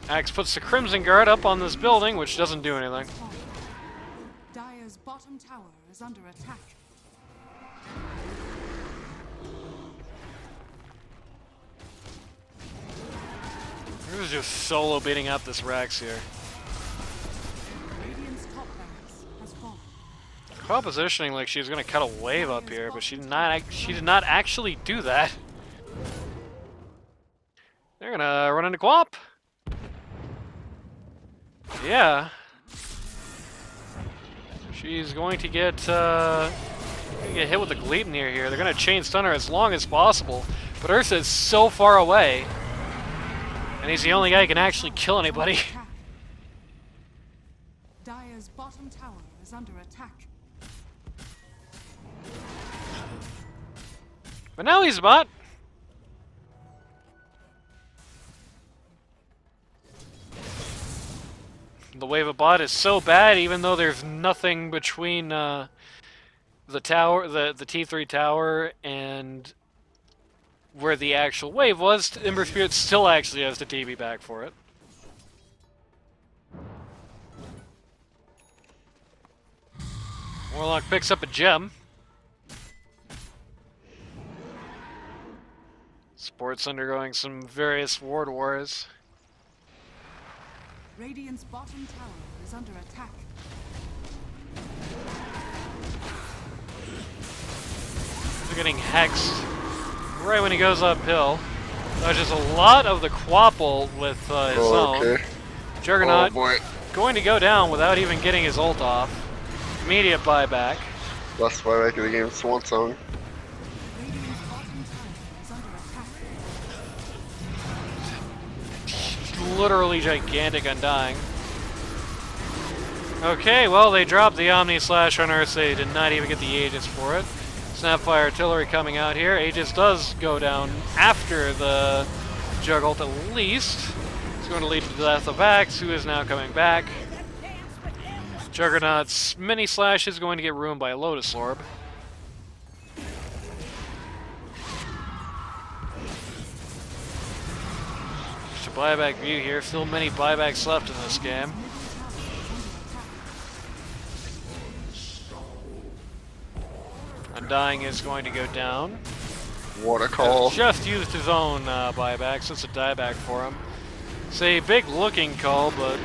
Axe puts the Crimson Guard up on this building, which doesn't do anything. Dire's bottom tower is under attack. Who's just solo beating up this Rax here? Radiant's top barracks has fallen. Call positioning like she's gonna cut a wave up here, but she did not actually do that. They're gonna run into Quap. Yeah. She's going to get hit with the Gleipnir here. They're gonna chain stun her as long as possible, but Ursa is so far away, and he's the only guy who can actually kill anybody. Dire's bottom tower is under attack. But now he's a bot. The wave of bot is so bad, even though there's nothing between the tower, the T3 tower, and where the actual wave was. Ember Spirit still actually has the TB back for it. Warlock picks up a gem. Sport's undergoing some various ward wars. Radiant's bottom tower is under attack. He's getting hexed right when he goes uphill. Dodges a lot of the Quapple with his own. Juggernaut going to go down without even getting his ult off. Immediate buyback. Last buyback of the game, Swan Song. Radiant's bottom tower is under attack. Literally gigantic Undying. Okay, well, they dropped the Omni Slash on Earth. They did not even get the Aegis for it. Snapfire Artillery coming out here. Aegis does go down after the Juggalt at least. It's going to lead to the death of Axe, who is now coming back. Juggernaut's Mini Slash is going to get ruined by a Lotus Orb. Just a buyback view here. Still many buybacks left in this game. Undying is going to go down. What a call. Just used his own buyback, so it's a dieback for him. It's a big looking call, but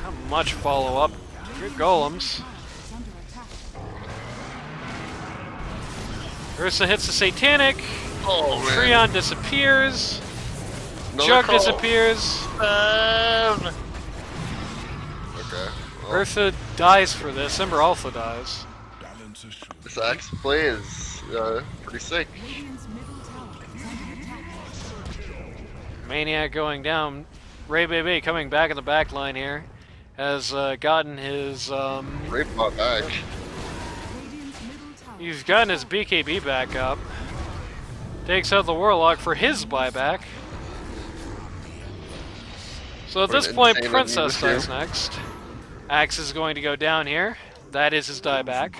not much follow up. Good golems. Ursa hits the Satanic. Oh, man. Treon disappears. Another Jug call. disappears. Okay. Well, Ursa dies for this. Ember also dies. this Axe play is pretty sick. Radiant's middle tower is under attack. Maniac going down. Ray Bebe coming back in the back line here. has gotten his Great bot back. Radiant's middle tower. he's gotten his BKB back up. Takes out the Warlock for his buyback. So at What this an point, insane Princess unit dies next. Axe is going to go down here. That is his dieback.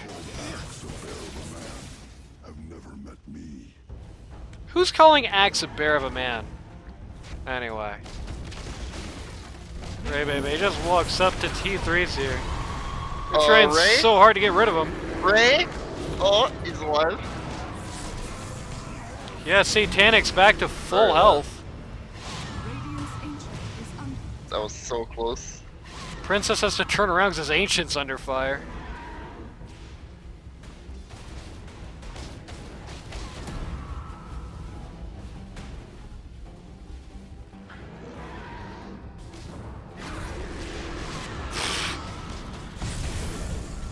Who's calling Axe a bear of a man? Anyway. Ray Baby just walks up to T3's here. They're trying Ray? so hard to get rid of him. Ray? Oh, he's alive. Yeah, Satanic's back to full Alright, health. Radiant's ancient is under. That was so close. Princess has to turn around because his Ancient's under fire.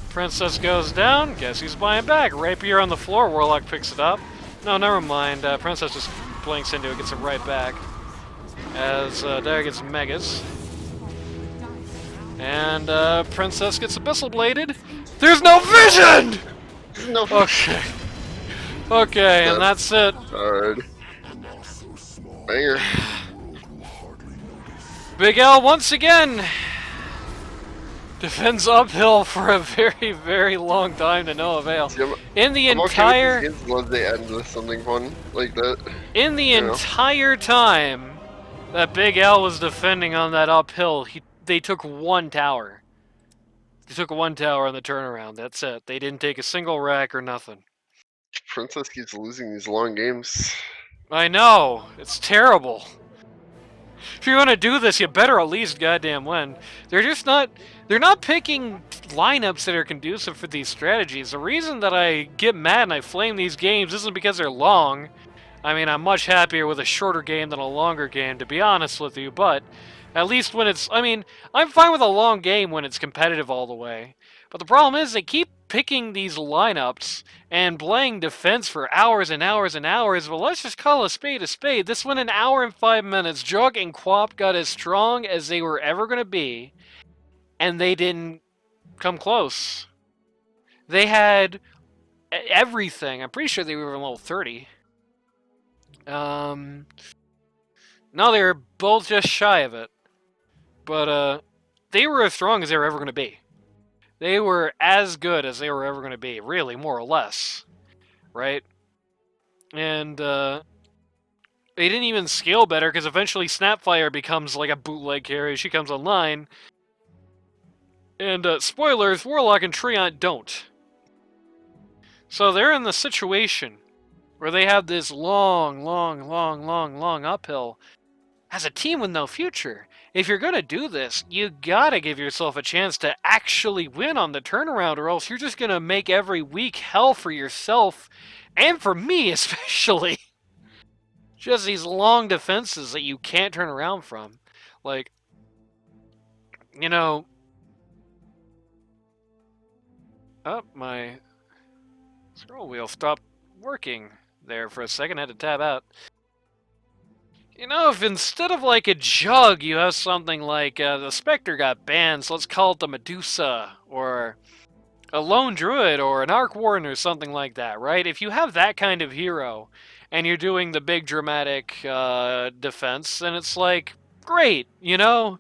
Princess goes down. Guess he's buying back. Rapier on the floor. Warlock picks it up. No, never mind. Princess just blinks into it, gets it right back. As Dare gets Megas. And Princess gets Abyssal Bladed. There's no vision! No. Okay. Okay, and that's it. Hard. Banger. BigAl once again defends uphill for a very, very long time to no avail. See, In the I'm entire okay with these games once they end with something fun like that. in the you know. entire time that BigAl was defending on that uphill, they took one tower. They took one tower on the turnaround. That's it. They didn't take a single rack or nothing. Princess keeps losing these long games. I know. It's terrible. If you're gonna do this, you better at least goddamn win. They're just not. They're not picking lineups that are conducive for these strategies. The reason that I get mad and I flame these games isn't because they're long. I mean, I'm much happier with a shorter game than a longer game, to be honest with you. But at least when it's, I mean, I'm fine with a long game when it's competitive all the way. But the problem is they keep picking these lineups and playing defense for hours and hours and hours. Well, let's just call a spade a spade. This went an hour and 5 minutes. Jug and Quap got as strong as they were ever going to be, and they didn't come close. They had everything. I'm pretty sure they were level 30. No, they were both just shy of it. But, they were as strong as they were ever going to be. They were as good as they were ever going to be, really, more or less. Right? And, they didn't even scale better, because eventually Snapfire becomes like a bootleg carry. She comes online. And, spoilers, Warlock and Treant don't. So they're in the situation where they have this long uphill as a team with no future. If you're going to do this, you gotta give yourself a chance to actually win on the turnaround, or else you're just going to make every week hell for yourself, and for me especially. Just these long defenses that you can't turn around from. Like, you know... Oh, my scroll wheel stopped working there for a second. I had to tab out. You know, if instead of like a Jug, you have something like the Spectre got banned, so let's call it the Medusa, or a Lone Druid, or an Arc Warden, or something like that, right? If you have that kind of hero, and you're doing the big dramatic defense, then it's like, great, you know?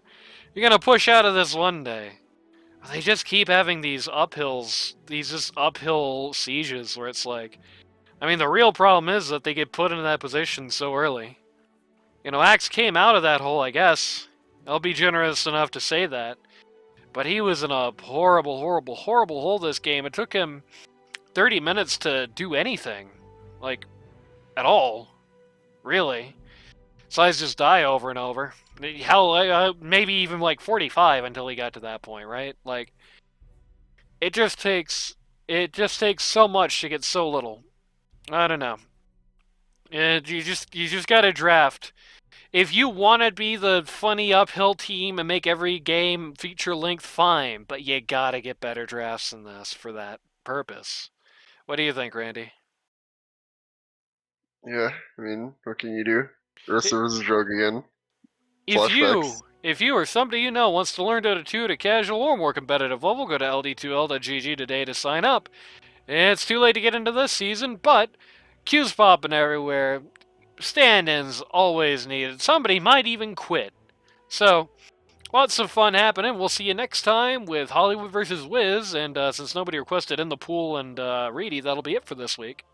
You're gonna push out of this one day. They just keep having these uphills, these just uphill sieges where it's like... I mean, the real problem is that they get put into that position so early. You know, Axe came out of that hole, I guess. I'll be generous enough to say that. But he was in a horrible hole this game. It took him 30 minutes to do anything. Like, at all. Really. Besides just die over and over. Hell, maybe even like 45 until he got to that point, right? Like, it just takes so much to get so little. I don't know. You just gotta draft. If you want to be the funny uphill team and make every game feature length, fine, but you gotta get better drafts than this for that purpose. What do you think, Randy? Yeah, I mean, what can you do? Ursa was a joke again. If you Flashbacks. If you or somebody you know wants to learn Dota 2 at a casual or more competitive level, go to ld2l.gg today to sign up. It's too late to get into this season, but queues popping everywhere. Stand-ins always needed. Somebody might even quit. So, lots of fun happening. We'll see you next time with Hollywood vs. Wiz, and since nobody requested In the Pool and Reedy, that'll be it for this week.